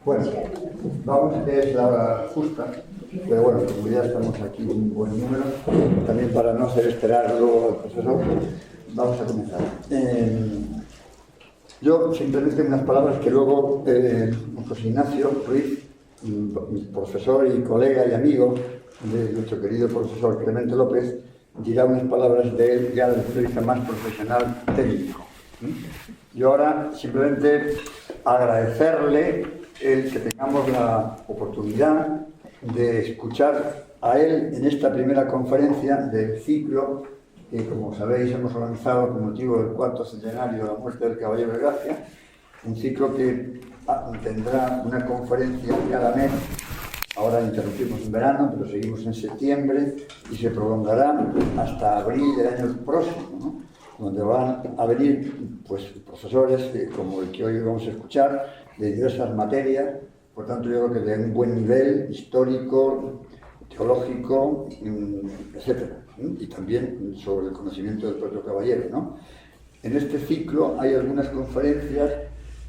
Bueno, vamos, es la hora justa, pero bueno, como ya estamos aquí un buen número, también para no hacer esperar luego al profesor, vamos a comenzar. Yo simplemente unas palabras que luego José Ignacio Ruiz, mi profesor y colega y amigo de nuestro querido profesor Clemente López, dirá unas palabras de él ya desde el punto de vista más profesional técnico. Yo ahora simplemente agradecerle el que tengamos la oportunidad de escuchar a él en esta primera conferencia del ciclo que, como sabéis, hemos organizado con motivo del 4º centenario de la muerte del Caballero de Gracia, un ciclo que tendrá una conferencia cada mes. Ahora interrumpimos en verano, pero seguimos en septiembre y se prolongará hasta abril del año próximo, ¿no? Donde van a venir pues, profesores como el que hoy vamos a escuchar, de diversas materias. Por tanto, yo creo que de un buen nivel histórico, teológico, etc. Y también sobre el conocimiento del propio caballero, ¿no? En este ciclo hay algunas conferencias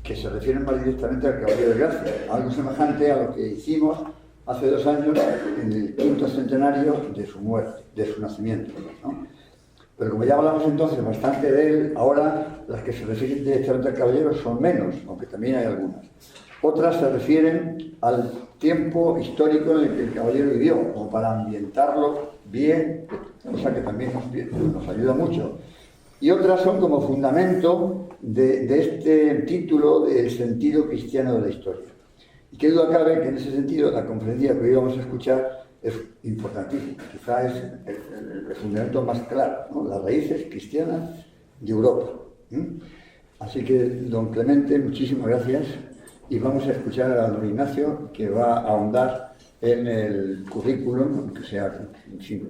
que se refieren más directamente al Caballero de Gracia, algo semejante a lo que hicimos hace 2 años en el 5º centenario de su muerte, de su nacimiento, ¿no? Pero como ya hablamos entonces bastante de él, ahora las que se refieren directamente al caballero son menos, aunque también hay algunas. Otras se refieren al tiempo histórico en el que el caballero vivió, como para ambientarlo bien, cosa que también nos ayuda mucho. Y otras son como fundamento de este título del sentido cristiano de la historia. Y qué duda cabe que en ese sentido la conferencia que hoy vamos a escuchar es importantísimo, quizá es el fundamento más claro, ¿no? Las raíces cristianas de Europa. Así que, don Clemente, muchísimas gracias y vamos a escuchar a don Ignacio, que va a ahondar en el currículum, aunque sea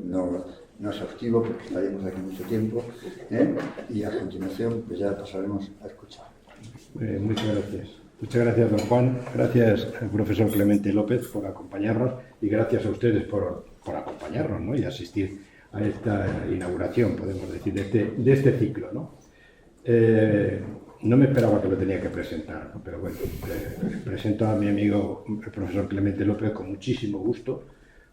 no exhaustivo porque estaremos aquí mucho tiempo, y a continuación pues ya pasaremos a escuchar. Muchas gracias. Muchas gracias, don Juan. Gracias al profesor Clemente López por acompañarnos y gracias a ustedes por acompañarnos, ¿no? Y asistir a esta inauguración, podemos decir, de este ciclo, ¿no? No me esperaba que lo tenía que presentar, ¿no? Pero bueno, presento a mi amigo el profesor Clemente López con muchísimo gusto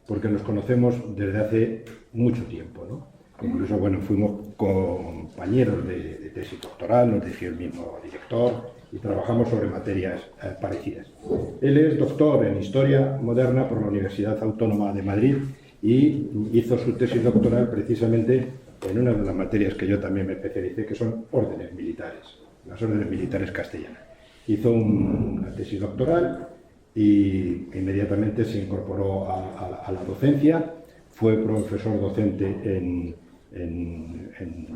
porque nos conocemos desde hace mucho tiempo, ¿no? Incluso, bueno, fuimos compañeros de tesis doctoral, nos dirigió el mismo director y trabajamos sobre materias parecidas. Él es doctor en Historia Moderna por la Universidad Autónoma de Madrid y hizo su tesis doctoral precisamente en una de las materias que yo también me especialicé, que son órdenes militares, las órdenes militares castellanas. Hizo una tesis doctoral y inmediatamente se incorporó a la docencia. Fue profesor docente en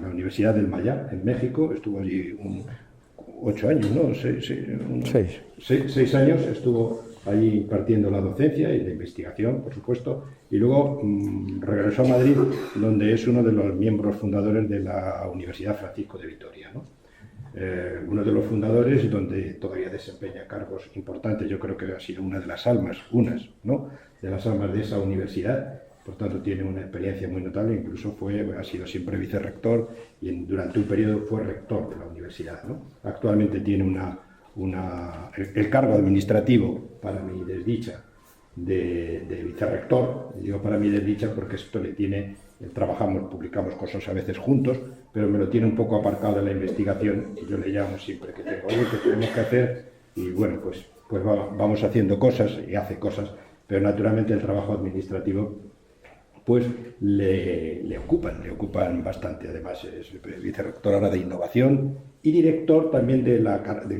la Universidad del Mayab, en México. Estuvo allí 8 años, ¿no? 6 años estuvo allí impartiendo la docencia y la investigación, por supuesto, y luego regresó a Madrid, donde es uno de los miembros fundadores de la Universidad Francisco de Vitoria, ¿no? Uno de los fundadores, donde todavía desempeña cargos importantes. Yo creo que ha sido una de las almas, ¿no? De las almas de esa universidad. Por tanto, tiene una experiencia muy notable, incluso ha sido siempre vicerrector y durante un periodo fue rector de la universidad, ¿no? Actualmente tiene el cargo administrativo, para mi desdicha, de vicerrector. Digo para mi desdicha porque esto le tiene, publicamos cosas a veces juntos, pero me lo tiene un poco aparcado de la investigación y yo le llamo siempre que tengo algo que tenemos que hacer y bueno, pues vamos haciendo cosas y hace cosas, pero naturalmente el trabajo administrativo pues le ocupan bastante. Además es vicerrector ahora de Innovación y director también del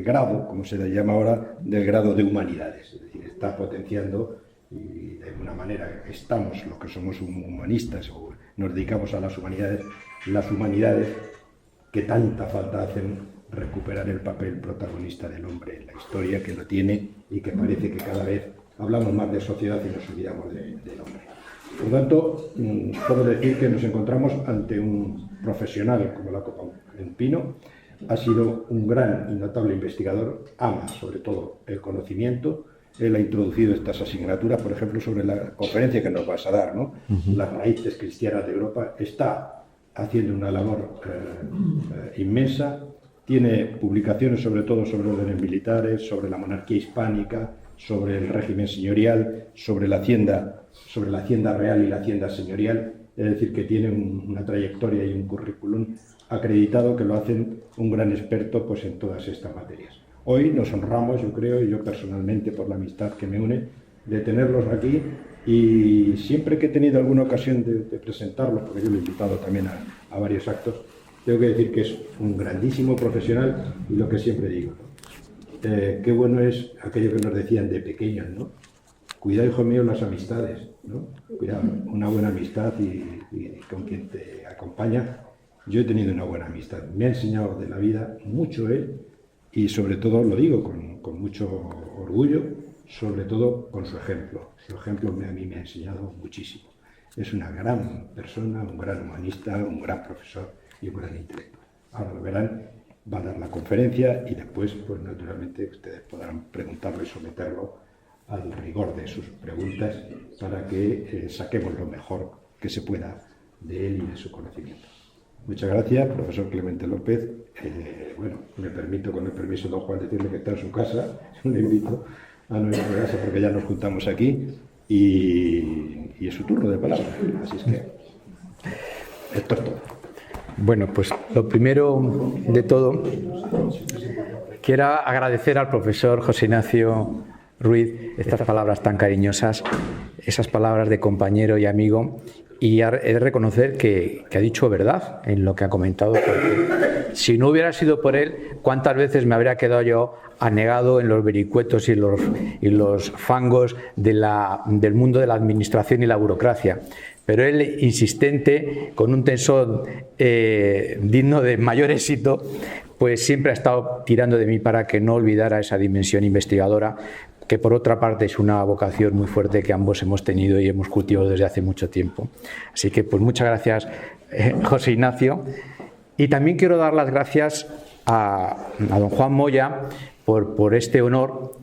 grado, como se le llama ahora, del grado de Humanidades. Es decir, está potenciando y de alguna manera estamos, los que somos humanistas o nos dedicamos a las humanidades que tanta falta hacen recuperar el papel protagonista del hombre en la historia, que lo tiene y que parece que cada vez hablamos más de sociedad y nos olvidamos del hombre. Por lo tanto, puedo decir que nos encontramos ante un profesional como la Copa en Pino. Ha sido un gran y notable investigador, ama sobre todo el conocimiento. Él ha introducido estas asignaturas, por ejemplo, sobre la conferencia que nos vas a dar, ¿no? Las raíces cristianas de Europa. Está haciendo una labor inmensa. Tiene publicaciones sobre todo sobre órdenes militares, sobre la monarquía hispánica, sobre el régimen señorial, sobre la hacienda real y la hacienda señorial. Es decir, que tiene una trayectoria y un currículum acreditado que lo hacen un gran experto pues, en todas estas materias. Hoy nos honramos, yo creo, y yo personalmente, por la amistad que me une, de tenerlos aquí, y siempre que he tenido alguna ocasión de presentarlos, porque yo lo he invitado también a varios actos, tengo que decir que es un grandísimo profesional, y lo que siempre digo, qué bueno es aquello que nos decían de pequeños, ¿no? Cuidado, hijo mío, las amistades, ¿no? Cuidado, una buena amistad y con quien te acompaña. Yo he tenido una buena amistad, me ha enseñado de la vida mucho él, y sobre todo, lo digo con mucho orgullo, sobre todo con su ejemplo. Su ejemplo a mí me ha enseñado muchísimo. Es una gran persona, un gran humanista, un gran profesor y un gran intelectual. Ahora lo verán, va a dar la conferencia y después, pues naturalmente, ustedes podrán preguntarlo y someterlo al rigor de sus preguntas para que saquemos lo mejor que se pueda de él y de su conocimiento. Muchas gracias, profesor Clemente López. Bueno, me permito, con el permiso de don Juan, decirle que está en su casa. Le invito a nuestra casa porque ya nos juntamos aquí y es su turno de palabra. Así es que esto es todo. Bueno, pues lo primero de todo, quiero agradecer al profesor José Ignacio Ruiz estas palabras tan cariñosas, esas palabras de compañero y amigo, y he de reconocer que ha dicho verdad en lo que ha comentado, porque si no hubiera sido por él, ¿cuántas veces me habría quedado yo anegado en los vericuetos y los fangos del mundo de la administración y la burocracia? Pero él, insistente, con un tesón digno de mayor éxito, pues siempre ha estado tirando de mí para que no olvidara esa dimensión investigadora, que por otra parte es una vocación muy fuerte que ambos hemos tenido y hemos cultivado desde hace mucho tiempo. Así que pues muchas gracias, José Ignacio. Y también quiero dar las gracias a don Juan Moya por este honor,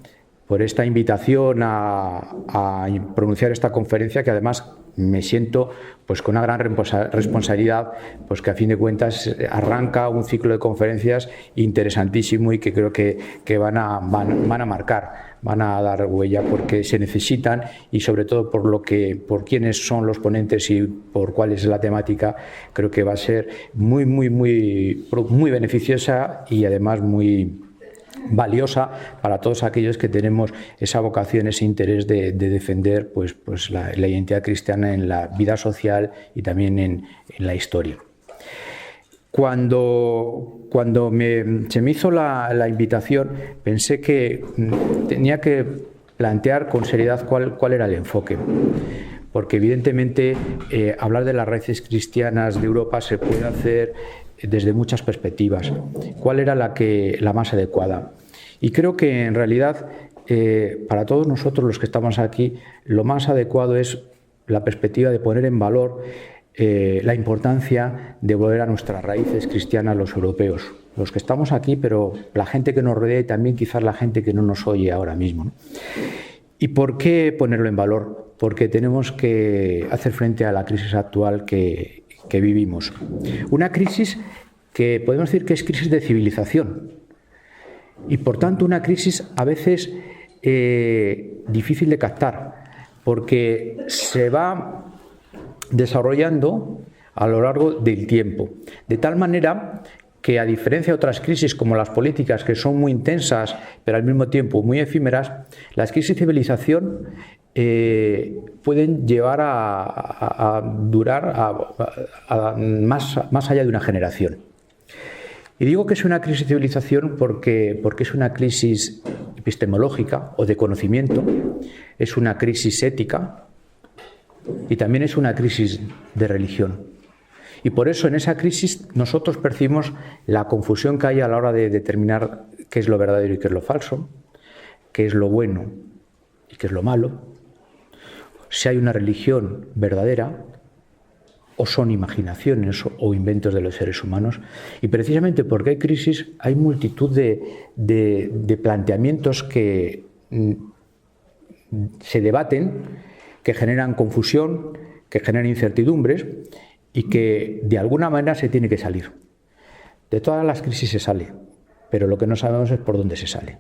por esta invitación a pronunciar esta conferencia, que además me siento pues con una gran responsabilidad, pues que a fin de cuentas arranca un ciclo de conferencias interesantísimo y que creo que van a marcar, van a dar huella, porque se necesitan, y sobre todo por quiénes son los ponentes y por cuál es la temática, creo que va a ser muy beneficiosa y además muy valiosa para todos aquellos que tenemos esa vocación, ese interés de defender pues la identidad cristiana en la vida social y también en la historia. Cuando se me hizo la invitación, pensé que tenía que plantear con seriedad cuál era el enfoque, porque evidentemente hablar de las raíces cristianas de Europa se puede hacer desde muchas perspectivas. ¿Cuál era la más adecuada? Y creo que en realidad para todos nosotros los que estamos aquí, lo más adecuado es la perspectiva de poner en valor la importancia de volver a nuestras raíces cristianas los europeos, los que estamos aquí, pero la gente que nos rodea y también quizás la gente que no nos oye ahora mismo, ¿no? ¿Y por qué ponerlo en valor? Porque tenemos que hacer frente a la crisis actual que vivimos. Una crisis que podemos decir que es crisis de civilización y por tanto una crisis a veces difícil de captar, porque se va desarrollando a lo largo del tiempo, de tal manera que, a diferencia de otras crisis como las políticas, que son muy intensas pero al mismo tiempo muy efímeras, las crisis de civilización pueden llevar a durar más allá de una generación. Y digo que es una crisis de civilización porque es una crisis epistemológica o de conocimiento, es una crisis ética y también es una crisis de religión. Y por eso en esa crisis nosotros percibimos la confusión que hay a la hora de determinar qué es lo verdadero y qué es lo falso, qué es lo bueno y qué es lo malo, si hay una religión verdadera o son imaginaciones o inventos de los seres humanos. Y precisamente porque hay crisis, hay multitud de planteamientos que se debaten, que generan confusión, que generan incertidumbres y que de alguna manera se tiene que salir. De todas las crisis se sale, pero lo que no sabemos es por dónde se sale.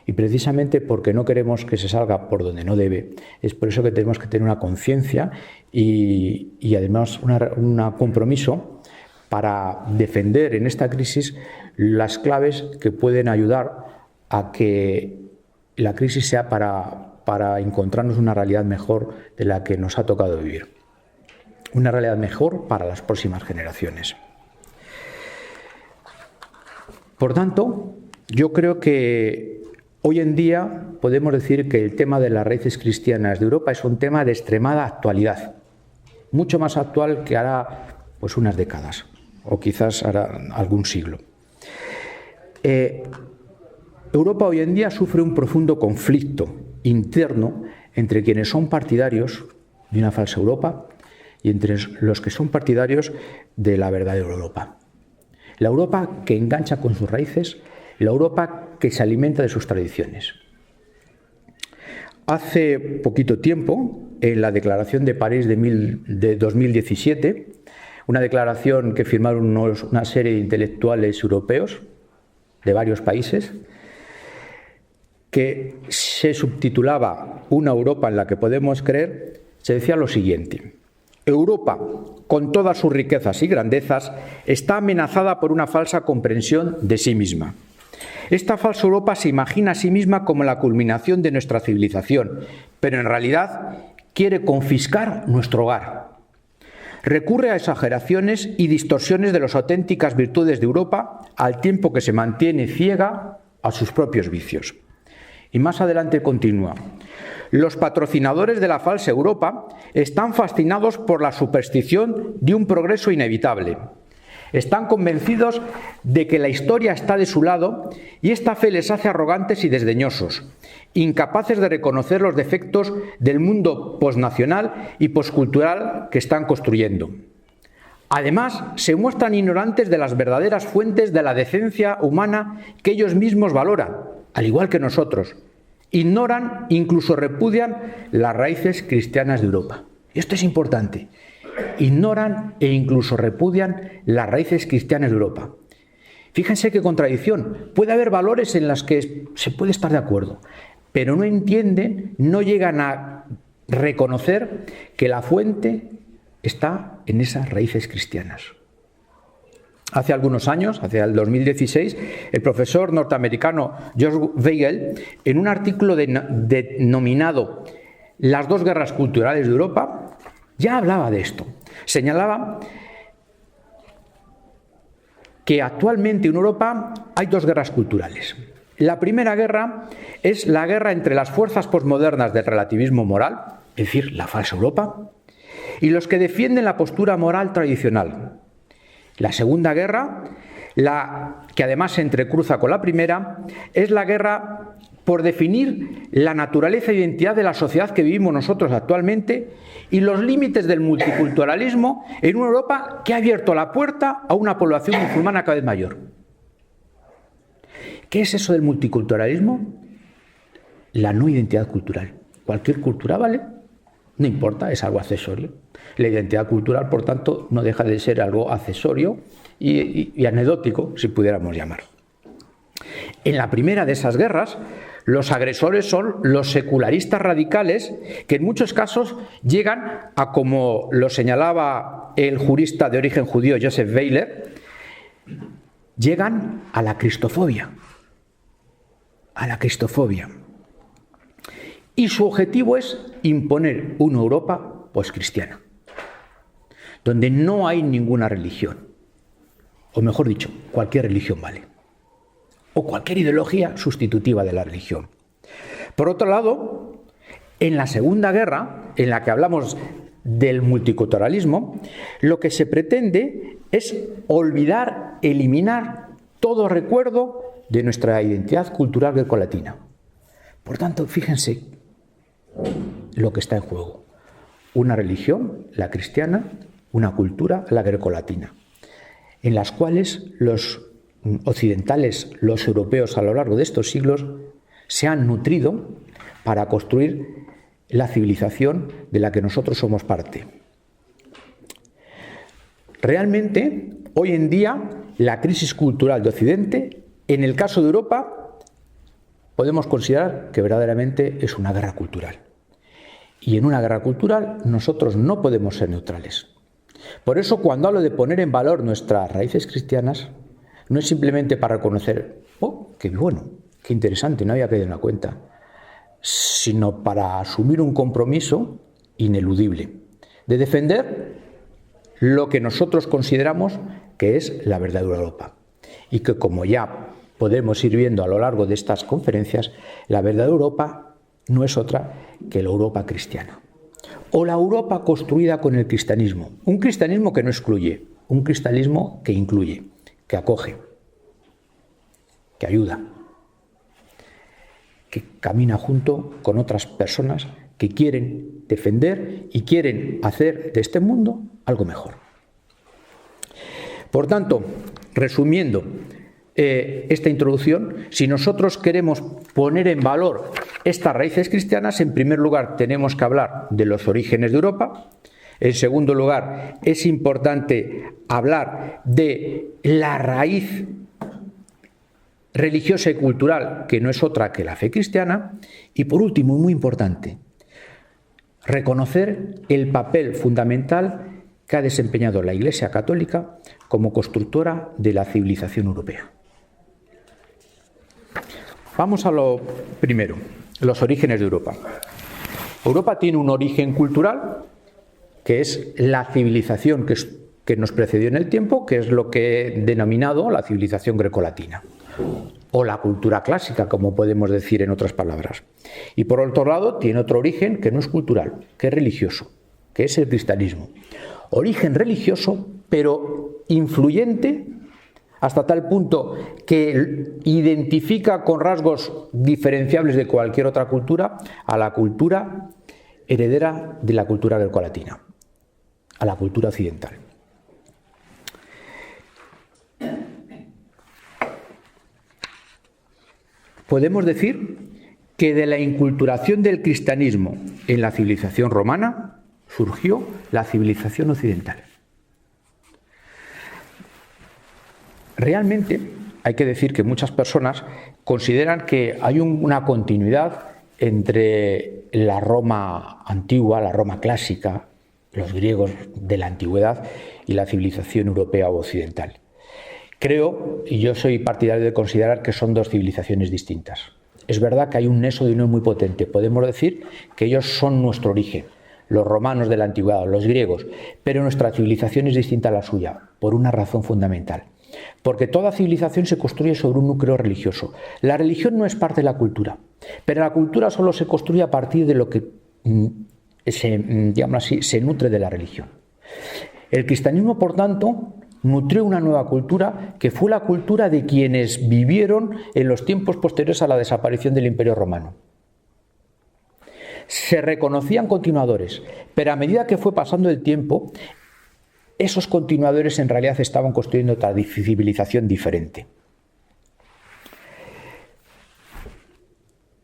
Y precisamente porque no queremos que se salga por donde no debe, es por eso que tenemos que tener una conciencia y además un compromiso para defender en esta crisis las claves que pueden ayudar a que la crisis sea para encontrarnos una realidad mejor de la que nos ha tocado vivir. Una realidad mejor para las próximas generaciones. Por tanto, yo creo que hoy en día podemos decir que el tema de las raíces cristianas de Europa es un tema de extremada actualidad, mucho más actual que hará pues unas décadas o quizás hará algún siglo. Europa hoy en día sufre un profundo conflicto interno entre quienes son partidarios de una falsa Europa y entre los que son partidarios de la verdadera Europa. La Europa que engancha con sus raíces, la Europa que se alimenta de sus tradiciones. Hace poquito tiempo, en la Declaración de París de 2017, una declaración que firmaron una serie de intelectuales europeos de varios países, que se subtitulaba Una Europa en la que podemos creer, se decía lo siguiente: Europa, con todas sus riquezas y grandezas, está amenazada por una falsa comprensión de sí misma. Esta falsa Europa se imagina a sí misma como la culminación de nuestra civilización, pero en realidad quiere confiscar nuestro hogar. Recurre a exageraciones y distorsiones de las auténticas virtudes de Europa, al tiempo que se mantiene ciega a sus propios vicios. Y más adelante continúa: los patrocinadores de la falsa Europa están fascinados por la superstición de un progreso inevitable. Están convencidos de que la historia está de su lado y esta fe les hace arrogantes y desdeñosos, incapaces de reconocer los defectos del mundo posnacional y poscultural que están construyendo. Además, se muestran ignorantes de las verdaderas fuentes de la decencia humana que ellos mismos valoran, al igual que nosotros. Ignoran, incluso repudian las raíces cristianas de Europa. Y esto es importante. Ignoran e incluso repudian las raíces cristianas de Europa. Fíjense qué contradicción. Puede haber valores en los que se puede estar de acuerdo, pero no entienden, no llegan a reconocer que la fuente está en esas raíces cristianas. Hace algunos años, hacia el 2016, el profesor norteamericano George Weigel, en un artículo denominado Las dos guerras culturales de Europa, ya hablaba de esto. Señalaba que actualmente en Europa hay dos guerras culturales. La primera guerra es la guerra entre las fuerzas posmodernas del relativismo moral, es decir, la falsa Europa, y los que defienden la postura moral tradicional. La segunda guerra, la que además se entrecruza con la primera, es la guerra por definir la naturaleza e identidad de la sociedad que vivimos nosotros actualmente y los límites del multiculturalismo en una Europa que ha abierto la puerta a una población musulmana cada vez mayor. ¿Qué es eso del multiculturalismo? La no identidad cultural. Cualquier cultura vale, no importa, es algo accesorio. La identidad cultural, por tanto, no deja de ser algo accesorio y anecdótico, si pudiéramos llamar. En la primera de esas guerras, los agresores son los secularistas radicales que en muchos casos llegan a, como lo señalaba el jurista de origen judío Joseph Weiler, llegan a la cristofobia. A la cristofobia. Y su objetivo es imponer una Europa poscristiana, donde no hay ninguna religión, o mejor dicho, cualquier religión vale, o cualquier ideología sustitutiva de la religión. Por otro lado, en la Segunda Guerra, en la que hablamos del multiculturalismo, lo que se pretende es olvidar, eliminar todo recuerdo de nuestra identidad cultural grecolatina. Por tanto, fíjense lo que está en juego. Una religión, la cristiana, una cultura, la grecolatina, en las cuales los occidentales, los europeos a lo largo de estos siglos, se han nutrido para construir la civilización de la que nosotros somos parte. Realmente, hoy en día, la crisis cultural de Occidente, en el caso de Europa, podemos considerar que verdaderamente es una guerra cultural. Y en una guerra cultural nosotros no podemos ser neutrales. Por eso, cuando hablo de poner en valor nuestras raíces cristianas, no es simplemente para reconocer, oh, qué bueno, qué interesante, no había caído en la cuenta, sino para asumir un compromiso ineludible de defender lo que nosotros consideramos que es la verdadera Europa. Y que, como ya podemos ir viendo a lo largo de estas conferencias, la verdadera Europa no es otra que la Europa cristiana. O la Europa construida con el cristianismo. Un cristianismo que no excluye, un cristianismo que incluye, que acoge, que ayuda, que camina junto con otras personas que quieren defender y quieren hacer de este mundo algo mejor. Por tanto, resumiendo esta introducción, si nosotros queremos poner en valor estas raíces cristianas, en primer lugar tenemos que hablar de los orígenes de Europa. En segundo lugar, es importante hablar de la raíz religiosa y cultural, que no es otra que la fe cristiana. Y por último, y muy importante, reconocer el papel fundamental que ha desempeñado la Iglesia Católica como constructora de la civilización europea. Vamos a lo primero, los orígenes de Europa. Europa tiene un origen cultural, que es la civilización que nos precedió en el tiempo, que es lo que he denominado la civilización grecolatina, o la cultura clásica, como podemos decir en otras palabras. Y por otro lado, tiene otro origen que no es cultural, que es religioso, que es el cristianismo. Origen religioso, pero influyente hasta tal punto que identifica con rasgos diferenciables de cualquier otra cultura a la cultura heredera de la cultura grecolatina, a la cultura occidental. Podemos decir que de la inculturación del cristianismo en la civilización romana surgió la civilización occidental. Realmente hay que decir que muchas personas consideran que hay una continuidad entre la Roma antigua, la Roma clásica, los griegos de la antigüedad y la civilización europea o occidental. Creo, y yo soy partidario de considerar que son dos civilizaciones distintas. Es verdad que hay un nexo de unión muy potente. Podemos decir que ellos son nuestro origen, los romanos de la antigüedad, los griegos, pero nuestra civilización es distinta a la suya, por una razón fundamental. Porque toda civilización se construye sobre un núcleo religioso. La religión no es parte de la cultura, pero la cultura solo se construye a partir de lo que se nutre de la religión. El cristianismo, por tanto, nutrió una nueva cultura que fue la cultura de quienes vivieron en los tiempos posteriores a la desaparición del Imperio Romano. Se reconocían continuadores, pero a medida que fue pasando el tiempo, esos continuadores en realidad estaban construyendo otra civilización diferente.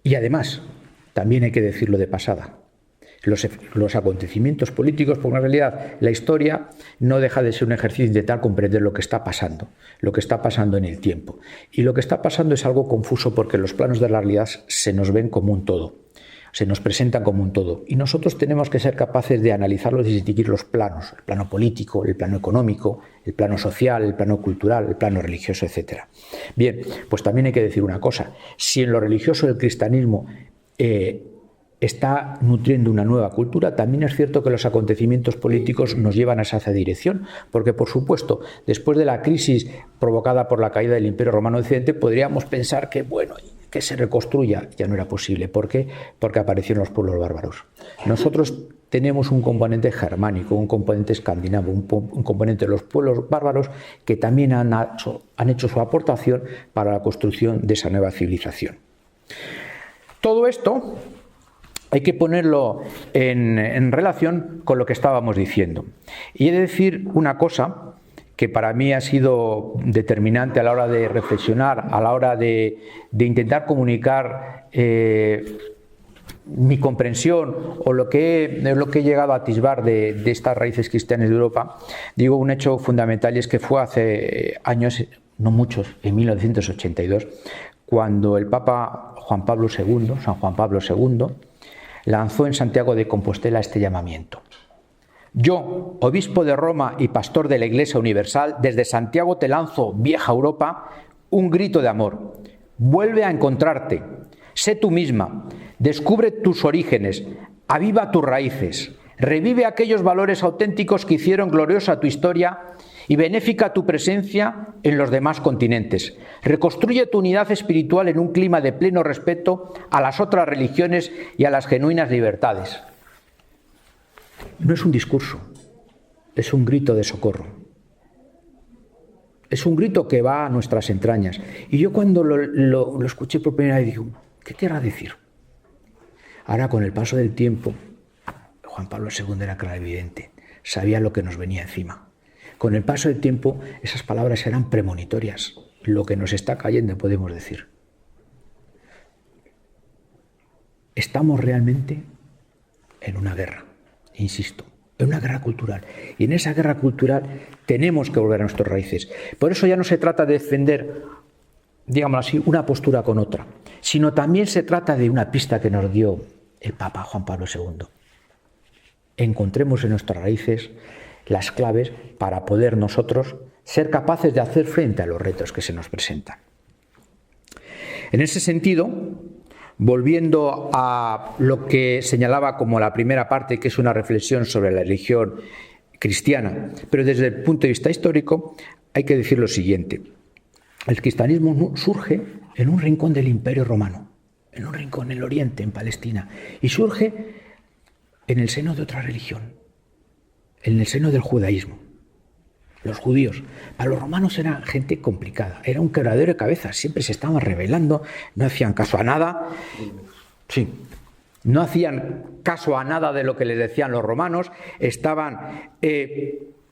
Y además, también hay que decirlo de pasada, los acontecimientos políticos, porque en realidad la historia no deja de ser un ejercicio de intentar comprender lo que está pasando en el tiempo. Y lo que está pasando es algo confuso porque los planos de la realidad se nos ven como un todo, se nos presentan como un todo. Y nosotros tenemos que ser capaces de analizarlos y distinguir los planos, el plano político, el plano económico, el plano social, el plano cultural, el plano religioso, etc. Bien, pues también hay que decir una cosa, si en lo religioso el cristianismo está nutriendo una nueva cultura, también es cierto que los acontecimientos políticos nos llevan a esa dirección, porque por supuesto, después de la crisis provocada por la caída del Imperio Romano Occidente, podríamos pensar que, bueno, que se reconstruya, ya no era posible. ¿Por qué? Porque aparecieron los pueblos bárbaros. Nosotros tenemos un componente germánico, un componente escandinavo, un componente de los pueblos bárbaros que también han hecho su aportación para la construcción de esa nueva civilización. Todo esto hay que ponerlo en relación con lo que estábamos diciendo. Y he de decir una cosa que para mí ha sido determinante a la hora de reflexionar, a la hora de intentar comunicar mi comprensión o lo que he llegado a atisbar de estas raíces cristianas de Europa. Digo un hecho fundamental, y es que fue hace años, no muchos, en 1982, cuando el Papa Juan Pablo II, San Juan Pablo II, lanzó en Santiago de Compostela este llamamiento. Yo, obispo de Roma y pastor de la Iglesia Universal, desde Santiago te lanzo, vieja Europa, un grito de amor. Vuelve a encontrarte, sé tú misma, descubre tus orígenes, aviva tus raíces, revive aquellos valores auténticos que hicieron gloriosa tu historia y benéfica tu presencia en los demás continentes. Reconstruye tu unidad espiritual en un clima de pleno respeto a las otras religiones y a las genuinas libertades. No es un discurso, es un grito de socorro. Es un grito que va a nuestras entrañas. Y yo cuando lo escuché por primera vez digo, ¿qué querrá decir? Ahora, con el paso del tiempo, Juan Pablo II era clarividente, sabía lo que nos venía encima. Con el paso del tiempo, esas palabras eran premonitorias. Lo que nos está cayendo, podemos decir. Estamos realmente en una guerra, insisto, en una guerra cultural. Y en esa guerra cultural tenemos que volver a nuestras raíces. Por eso ya no se trata de defender, digámoslo así, una postura con otra, sino también se trata de una pista que nos dio el Papa Juan Pablo II. Encontremos en nuestras raíces las claves para poder nosotros ser capaces de hacer frente a los retos que se nos presentan. En ese sentido, volviendo a lo que señalaba como la primera parte, que es una reflexión sobre la religión cristiana, pero desde el punto de vista histórico, hay que decir lo siguiente. El cristianismo surge en un rincón del Imperio Romano, en un rincón en el Oriente, en Palestina, y surge en el seno de otra religión, en el seno del judaísmo. Los judíos, para los romanos era gente complicada, era un quebradero de cabezas, siempre se estaban rebelando, no hacían caso a nada, no hacían caso a nada de lo que les decían los romanos, estaban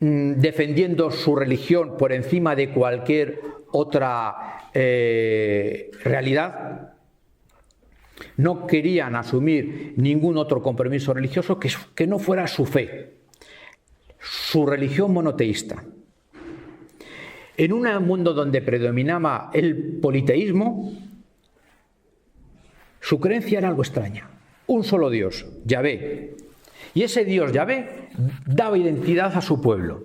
defendiendo su religión por encima de cualquier otra realidad. No querían asumir ningún otro compromiso religioso que no fuera su fe, su religión monoteísta. En un mundo donde predominaba el politeísmo, su creencia era algo extraña. Un solo Dios, Yahvé. Y ese Dios, Yahvé, daba identidad a su pueblo.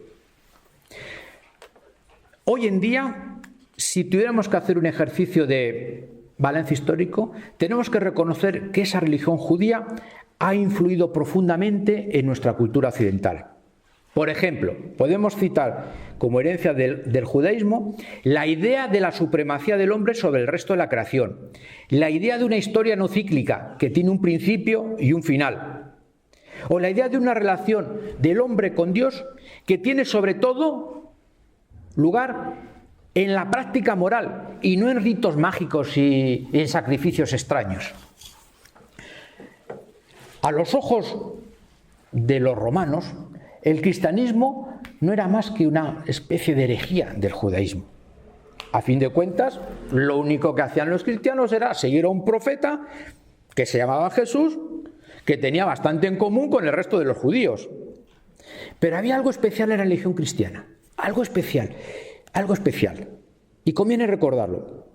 Hoy en día, si tuviéramos que hacer un ejercicio de balance histórico, tenemos que reconocer que esa religión judía ha influido profundamente en nuestra cultura occidental. Por ejemplo, podemos citar como herencia del judaísmo la idea de la supremacía del hombre sobre el resto de la creación, la idea de una historia no cíclica que tiene un principio y un final, o la idea de una relación del hombre con Dios que tiene sobre todo lugar en la práctica moral y no en ritos mágicos y en sacrificios extraños. A los ojos de los romanos, el cristianismo no era más que una especie de herejía del judaísmo. A fin de cuentas, lo único que hacían los cristianos era seguir a un profeta que se llamaba Jesús, que tenía bastante en común con el resto de los judíos. Pero había algo especial en la religión cristiana, algo especial. Y conviene recordarlo.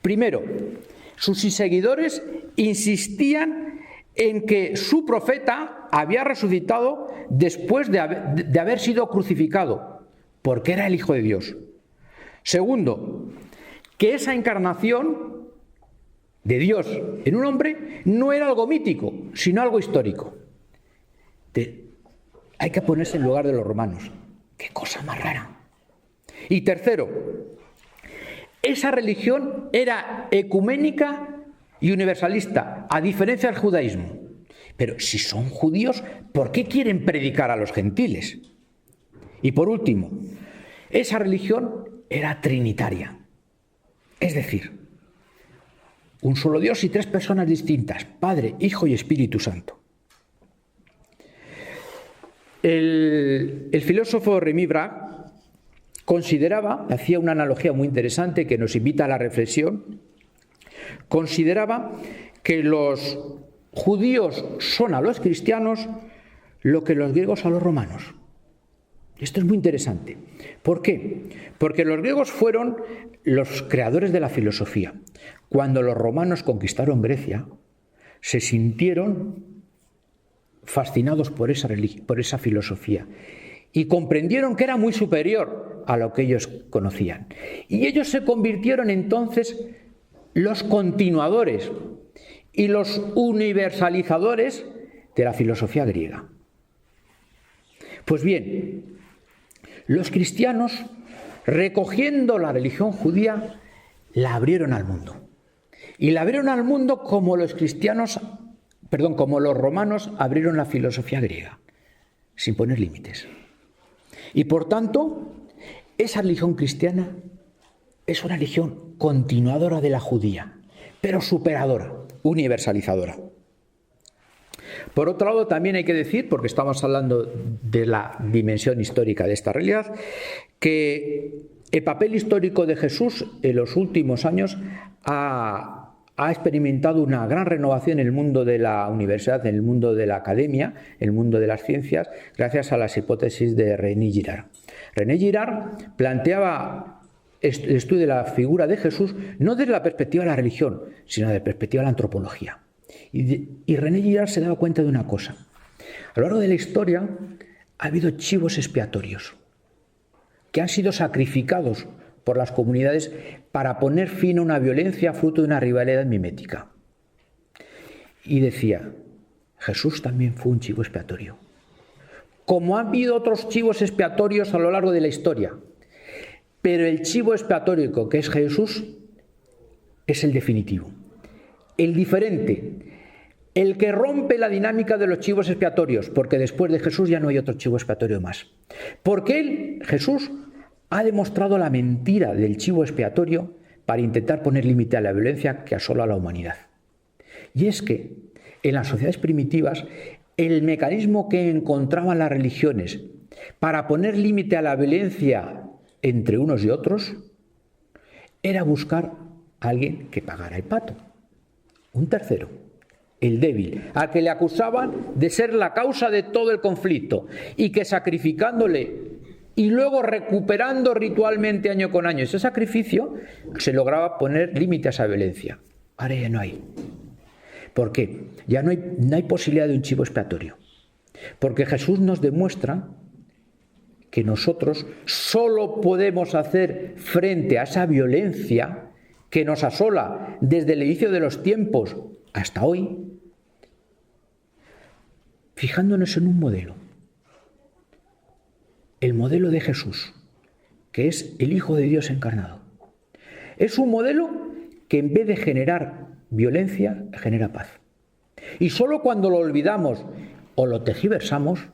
Primero, sus seguidores insistían en que su profeta había resucitado después de haber sido crucificado, porque era el Hijo de Dios. Segundo, que esa encarnación de Dios en un hombre no era algo mítico, sino algo histórico. Hay que ponerse en lugar de los romanos. ¡Qué cosa más rara! Y tercero, esa religión era ecuménica y universalista, a diferencia del judaísmo. Pero si son judíos, ¿por qué quieren predicar a los gentiles? Y por último, esa religión era trinitaria. Es decir, un solo Dios y tres personas distintas, Padre, Hijo y Espíritu Santo. El filósofo Rémy Braque hacía una analogía muy interesante que nos invita a la reflexión. Consideraba que los judíos son a los cristianos lo que los griegos a los romanos. Esto es muy interesante. ¿Por qué? Porque los griegos fueron los creadores de la filosofía. cuando los romanos conquistaron Grecia, se sintieron fascinados por esa filosofía y comprendieron que era muy superior a lo que ellos conocían. Y ellos se convirtieron entonces los continuadores y los universalizadores de la filosofía griega. Pues bien, los cristianos, recogiendo la religión judía, la abrieron al mundo. Y la abrieron al mundo como los romanos abrieron la filosofía griega, sin poner límites. Y por tanto, esa religión cristiana es una religión continuadora de la judía, pero superadora, universalizadora. Por otro lado, también hay que decir, porque estamos hablando de la dimensión histórica de esta realidad, que el papel histórico de Jesús en los últimos años ha experimentado una gran renovación en el mundo de la universidad, en el mundo de la academia, en el mundo de las ciencias, gracias a las hipótesis de René Girard. René Girard planteaba el estudio de la figura de Jesús no desde la perspectiva de la religión, sino desde la perspectiva de la antropología. Y René Girard se daba cuenta de una cosa. A lo largo de la historia ha habido chivos expiatorios que han sido sacrificados por las comunidades para poner fin a una violencia fruto de una rivalidad mimética. Y decía, Jesús también fue un chivo expiatorio. Como ha habido otros chivos expiatorios a lo largo de la historia, pero el chivo expiatorio que es Jesús es el definitivo, el diferente, el que rompe la dinámica de los chivos expiatorios, porque después de Jesús ya no hay otro chivo expiatorio más. Porque él, Jesús, ha demostrado la mentira del chivo expiatorio para intentar poner límite a la violencia que asola a la humanidad. Y es que en las sociedades primitivas el mecanismo que encontraban las religiones para poner límite a la violencia entre unos y otros era buscar a alguien que pagara el pato, un tercero, el débil, al que le acusaban de ser la causa de todo el conflicto y que sacrificándole y luego recuperando ritualmente año con año ese sacrificio, se lograba poner límite a esa violencia. Ahora ya no hay. ¿Por qué? Ya no hay posibilidad de un chivo expiatorio. Porque Jesús nos demuestra que nosotros solo podemos hacer frente a esa violencia que nos asola desde el inicio de los tiempos hasta hoy, fijándonos en un modelo. El modelo de Jesús, que es el Hijo de Dios encarnado. Es un modelo que en vez de generar violencia, genera paz. Y solo cuando lo olvidamos o lo tergiversamos,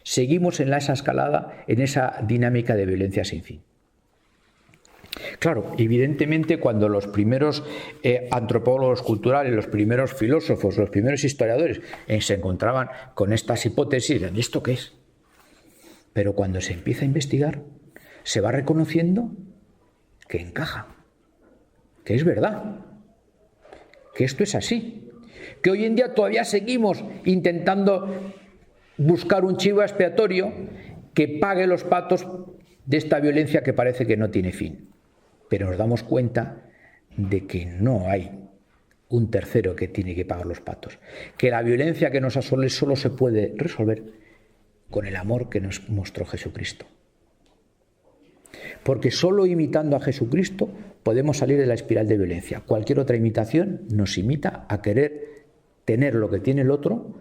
seguimos en esa escalada, en esa dinámica de violencia sin fin. Claro, evidentemente cuando los primeros antropólogos culturales, los primeros filósofos, los primeros historiadores se encontraban con estas hipótesis, ¿de esto qué es? Pero cuando se empieza a investigar, se va reconociendo que encaja, que es verdad, que esto es así, que hoy en día todavía seguimos intentando buscar un chivo expiatorio que pague los patos de esta violencia que parece que no tiene fin. Pero nos damos cuenta de que no hay un tercero que tiene que pagar los patos, que la violencia que nos asole solo se puede resolver con el amor que nos mostró Jesucristo. Porque solo imitando a Jesucristo podemos salir de la espiral de violencia. Cualquier otra imitación nos imita a querer tener lo que tiene el otro,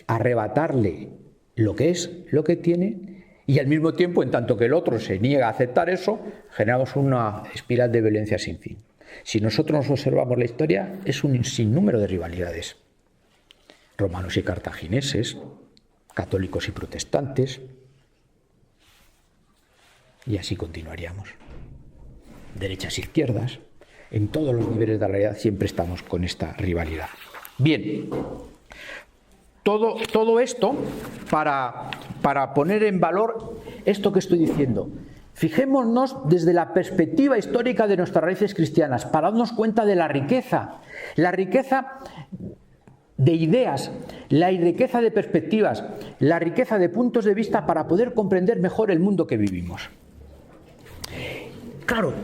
arrebatarle lo que es, lo que tiene, y al mismo tiempo, en tanto que el otro se niega a aceptar eso, generamos una espiral de violencia sin fin. Si nosotros nos observamos la historia, es un sinnúmero de rivalidades. Romanos y cartagineses, católicos y protestantes, y así continuaríamos. Derechas e izquierdas, en todos los niveles de la realidad siempre estamos con esta rivalidad. Bien, todo esto para poner en valor esto que estoy diciendo. Fijémonos desde la perspectiva histórica de nuestras raíces cristianas, para darnos cuenta de la riqueza de ideas, la riqueza de perspectivas, la riqueza de puntos de vista para poder comprender mejor el mundo que vivimos. Claro,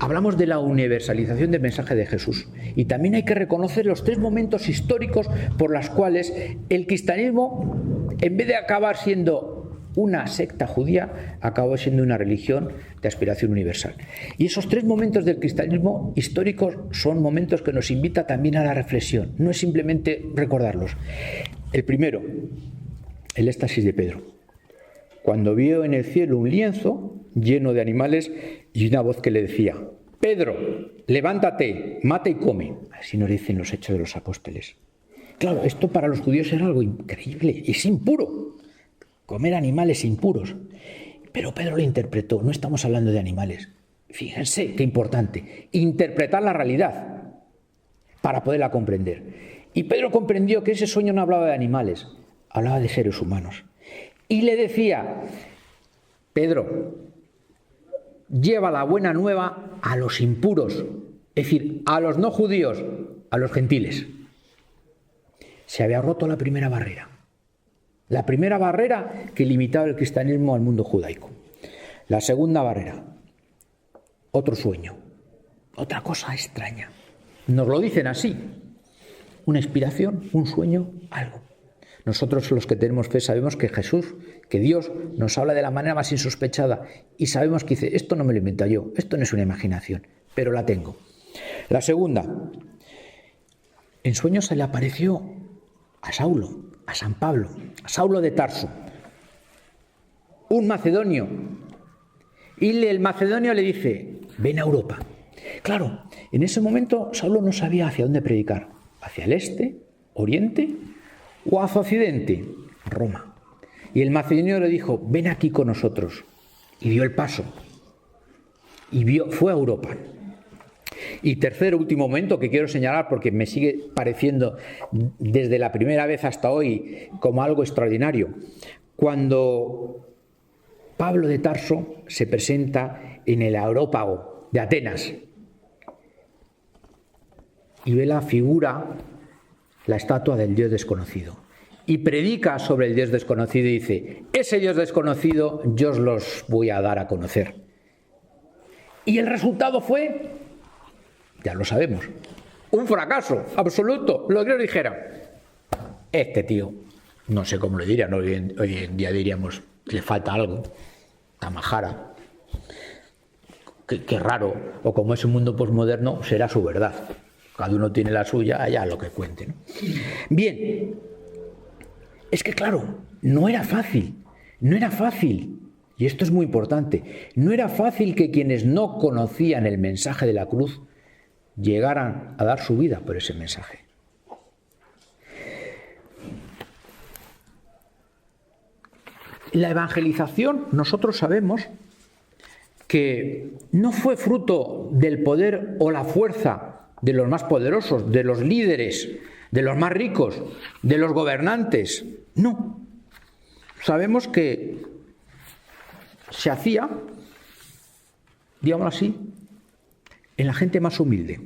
hablamos de la universalización del mensaje de Jesús. Y también hay que reconocer los 3 momentos históricos por los cuales el cristianismo, en vez de acabar siendo una secta judía, acabó siendo una religión de aspiración universal. Y esos 3 momentos del cristianismo históricos son momentos que nos invita también a la reflexión. No es simplemente recordarlos. El primero, el éxtasis de Pedro. Cuando vio en el cielo un lienzo lleno de animales y una voz que le decía: Pedro, levántate, mata y come. Así nos dicen los Hechos de los Apóstoles. Claro, esto para los judíos era algo increíble, es impuro. Comer animales impuros. Pero Pedro lo interpretó. No estamos hablando de animales. Fíjense qué importante. Interpretar la realidad para poderla comprender. Y Pedro comprendió que ese sueño no hablaba de animales, hablaba de seres humanos. Y le decía: Pedro, lleva la buena nueva a los impuros, es decir, a los no judíos, a los gentiles. Se había roto la primera barrera. La primera barrera que limitaba el cristianismo al mundo judaico. La segunda barrera, otro sueño, otra cosa extraña. Nos lo dicen así, una inspiración, un sueño, algo. Nosotros los que tenemos fe sabemos que Jesús, que Dios nos habla de la manera más insospechada y sabemos que dice: esto no me lo invento yo, esto no es una imaginación, pero la tengo. La segunda, en sueños se le apareció a Saulo, a San Pablo, a Saulo de Tarso, un macedonio, y el macedonio le dice: ven a Europa. Claro, en ese momento Saulo no sabía hacia dónde predicar, hacia el este, oriente o hacia occidente, Roma. Y el macedonio le dijo: ven aquí con nosotros, y dio el paso y fue a Europa. Y tercer, último momento que quiero señalar, porque me sigue pareciendo desde la primera vez hasta hoy como algo extraordinario, cuando Pablo de Tarso se presenta en el Areópago de Atenas y ve la figura, la estatua del Dios desconocido, y predica sobre el Dios desconocido y dice: ese Dios desconocido yo os los voy a dar a conocer. Y el resultado fue, ya lo sabemos, un fracaso absoluto. Lo que os dijera: este tío, no sé cómo le dirían, hoy en día diríamos, le falta algo, Tamajara, qué raro, o como es un mundo posmoderno, será su verdad. Cada uno tiene la suya, allá lo que cuente, ¿no? Bien, es que claro, no era fácil, y esto es muy importante, no era fácil que quienes no conocían el mensaje de la cruz llegaran a dar su vida por ese mensaje. La evangelización, nosotros sabemos que no fue fruto del poder o la fuerza de los más poderosos, de los líderes, de los más ricos, de los gobernantes. No. Sabemos que se hacía, digámoslo así, en la gente más humilde.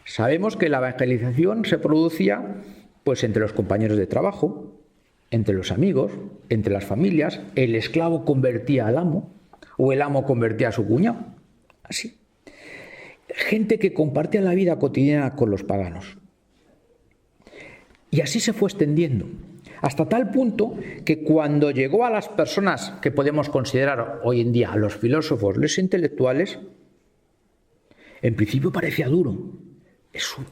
Sabemos que la evangelización se producía pues entre los compañeros de trabajo, entre los amigos, entre las familias. El esclavo convertía al amo o el amo convertía a su cuñado. Así. Gente que compartía la vida cotidiana con los paganos. Y así se fue extendiendo, hasta tal punto que cuando llegó a las personas que podemos considerar hoy en día, a los filósofos, los intelectuales, en principio parecía duro.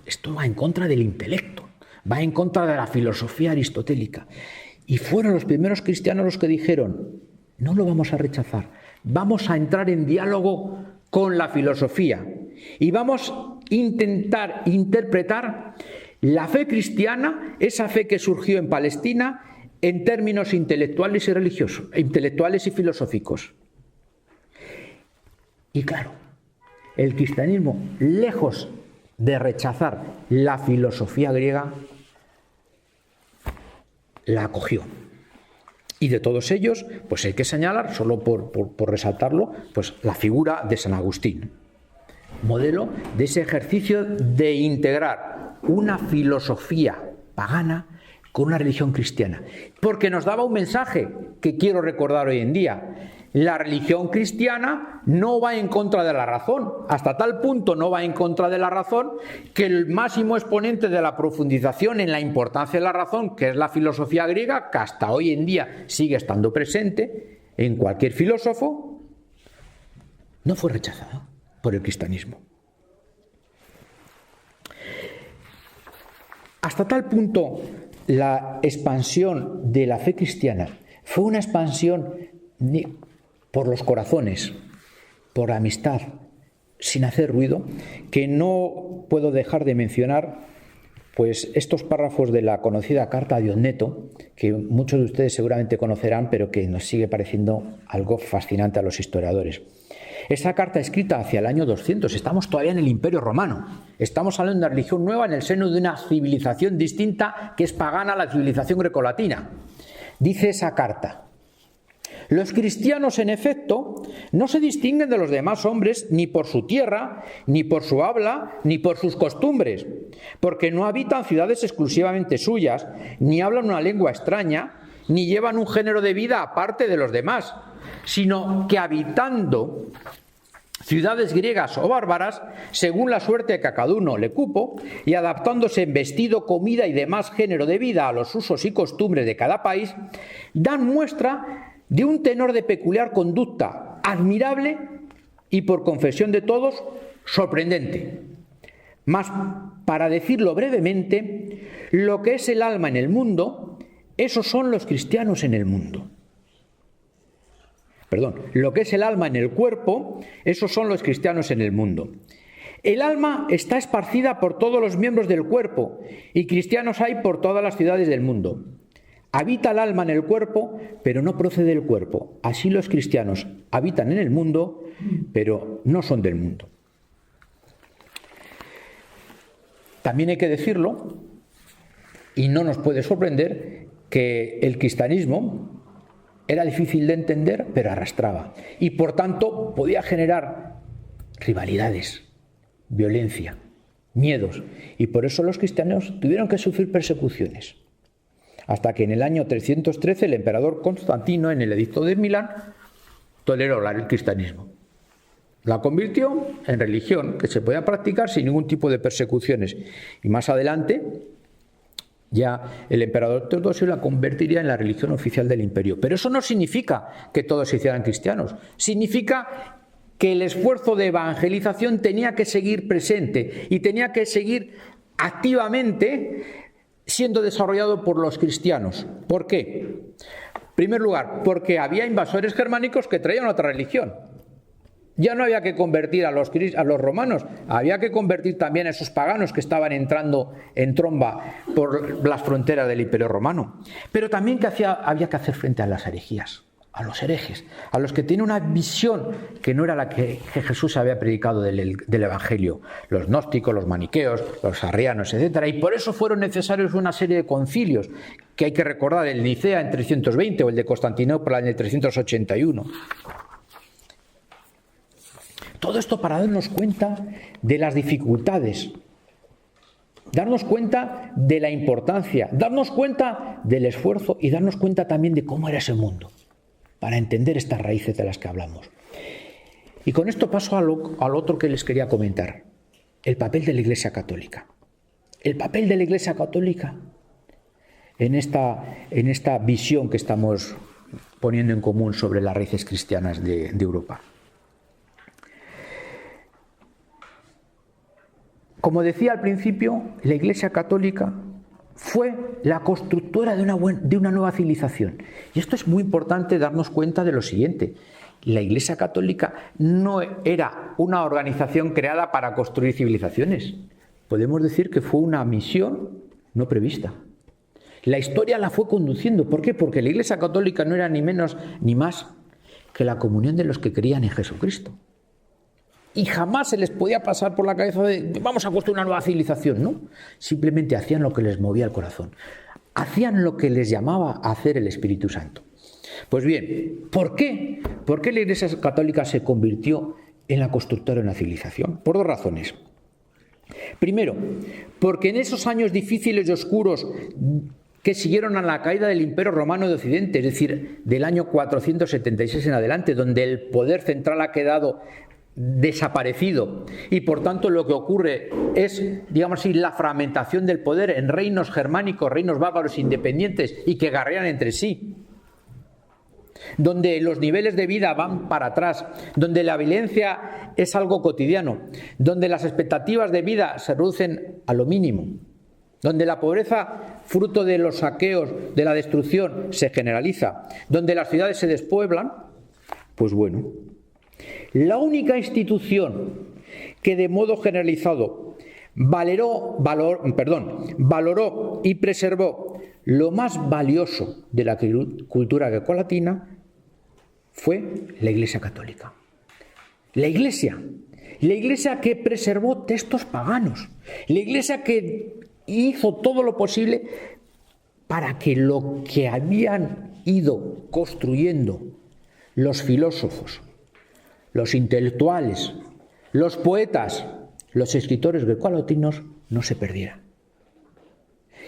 Esto va en contra del intelecto, va en contra de la filosofía aristotélica. Y fueron los primeros cristianos los que dijeron: no lo vamos a rechazar, vamos a entrar en diálogo con la filosofía y vamos a intentar interpretar la fe cristiana, esa fe que surgió en Palestina, en términos intelectuales y religiosos, intelectuales y filosóficos. Y claro, el cristianismo, lejos de rechazar la filosofía griega, la acogió. Y de todos ellos, pues hay que señalar, solo por resaltarlo, pues la figura de San Agustín, modelo de ese ejercicio de integrar una filosofía pagana con una religión cristiana, porque nos daba un mensaje que quiero recordar hoy en día. la religión cristiana no va en contra de la razón, hasta tal punto no va en contra de la razón que el máximo exponente de la profundización en la importancia de la razón, que es la filosofía griega, que hasta hoy en día sigue estando presente en cualquier filósofo, no fue rechazada por el cristianismo. Hasta tal punto la expansión de la fe cristiana fue una expansión por los corazones, por la amistad, sin hacer ruido, que no puedo dejar de mencionar pues estos párrafos de la conocida Carta a Diogneto, que muchos de ustedes seguramente conocerán, pero que nos sigue pareciendo algo fascinante a los historiadores. Esa carta escrita hacia el año 200, estamos todavía en el Imperio Romano, estamos hablando de una religión nueva en el seno de una civilización distinta que es pagana a la civilización grecolatina. Dice esa carta: los cristianos, en efecto, no se distinguen de los demás hombres ni por su tierra, ni por su habla, ni por sus costumbres, porque no habitan ciudades exclusivamente suyas, ni hablan una lengua extraña, ni llevan un género de vida aparte de los demás, sino que habitando ciudades griegas o bárbaras, según la suerte que a cada uno le cupo, y adaptándose en vestido, comida y demás género de vida a los usos y costumbres de cada país, dan muestra de un tenor de peculiar conducta admirable y, por confesión de todos, sorprendente. Mas, para decirlo brevemente, lo que es el alma en el mundo, esos son los cristianos en el mundo. Lo que es el alma en el cuerpo, esos son los cristianos en el mundo. El alma está esparcida por todos los miembros del cuerpo y cristianos hay por todas las ciudades del mundo. Habita el alma en el cuerpo, pero no procede del cuerpo. Así los cristianos habitan en el mundo, pero no son del mundo. También hay que decirlo, y no nos puede sorprender, que el cristianismo era difícil de entender, pero arrastraba. Y por tanto podía generar rivalidades, violencia, miedos. Y por eso los cristianos tuvieron que sufrir persecuciones. Hasta que en el año 313 el emperador Constantino, en el edicto de Milán, toleró el cristianismo. La convirtió en religión que se podía practicar sin ningún tipo de persecuciones. Y más adelante, ya el emperador Teodosio la convertiría en la religión oficial del imperio. Pero eso no significa que todos se hicieran cristianos. Significa que el esfuerzo de evangelización tenía que seguir presente y tenía que seguir activamente siendo desarrollado por los cristianos. ¿Por qué? En primer lugar, porque había invasores germánicos que traían otra religión. Ya no había que convertir a los romanos, había que convertir también a esos paganos que estaban entrando en tromba por las fronteras del Imperio Romano. Pero también había que hacer frente a las herejías, a los herejes, a los que tienen una visión que no era la que Jesús había predicado del Evangelio, los gnósticos, los maniqueos, los arrianos, etc. Y por eso fueron necesarios una serie de concilios que hay que recordar, el de Nicea en 320 o el de Constantinopla en el 381. Todo esto para darnos cuenta de las dificultades, darnos cuenta de la importancia, darnos cuenta del esfuerzo y darnos cuenta también de cómo era ese mundo, para entender estas raíces de las que hablamos. Y con esto paso al otro que les quería comentar, el papel de la Iglesia Católica. El papel de la Iglesia Católica en esta visión que estamos poniendo en común sobre las raíces cristianas de Europa. Como decía al principio, la Iglesia Católica fue la constructora de una nueva civilización. Y esto es muy importante darnos cuenta de lo siguiente. La Iglesia Católica no era una organización creada para construir civilizaciones. Podemos decir que fue una misión no prevista. La historia la fue conduciendo. ¿Por qué? Porque la Iglesia Católica no era ni menos ni más que la comunión de los que creían en Jesucristo. Y jamás se les podía pasar por la cabeza de vamos a construir una nueva civilización, ¿no? Simplemente hacían lo que les movía el corazón. Hacían lo que les llamaba a hacer el Espíritu Santo. Pues bien, ¿por qué? ¿Por qué la Iglesia Católica se convirtió en la constructora de una civilización? Por dos razones. Primero, porque en esos años difíciles y oscuros que siguieron a la caída del Imperio Romano de Occidente, es decir, del año 476 en adelante, donde el poder central ha quedado desaparecido y por tanto lo que ocurre es, digamos así, la fragmentación del poder en reinos germánicos, reinos bárbaros independientes y que guerrean entre sí, donde los niveles de vida van para atrás, donde la violencia es algo cotidiano, donde las expectativas de vida se reducen a lo mínimo, donde la pobreza, fruto de los saqueos, de la destrucción, se generaliza, donde las ciudades se despueblan, pues bueno, la única institución que de modo generalizado valoró y preservó lo más valioso de la cultura grecolatina fue la Iglesia Católica. La Iglesia que preservó textos paganos, la Iglesia que hizo todo lo posible para que lo que habían ido construyendo los filósofos, los intelectuales, los poetas, los escritores grecolatinos no se perdieran.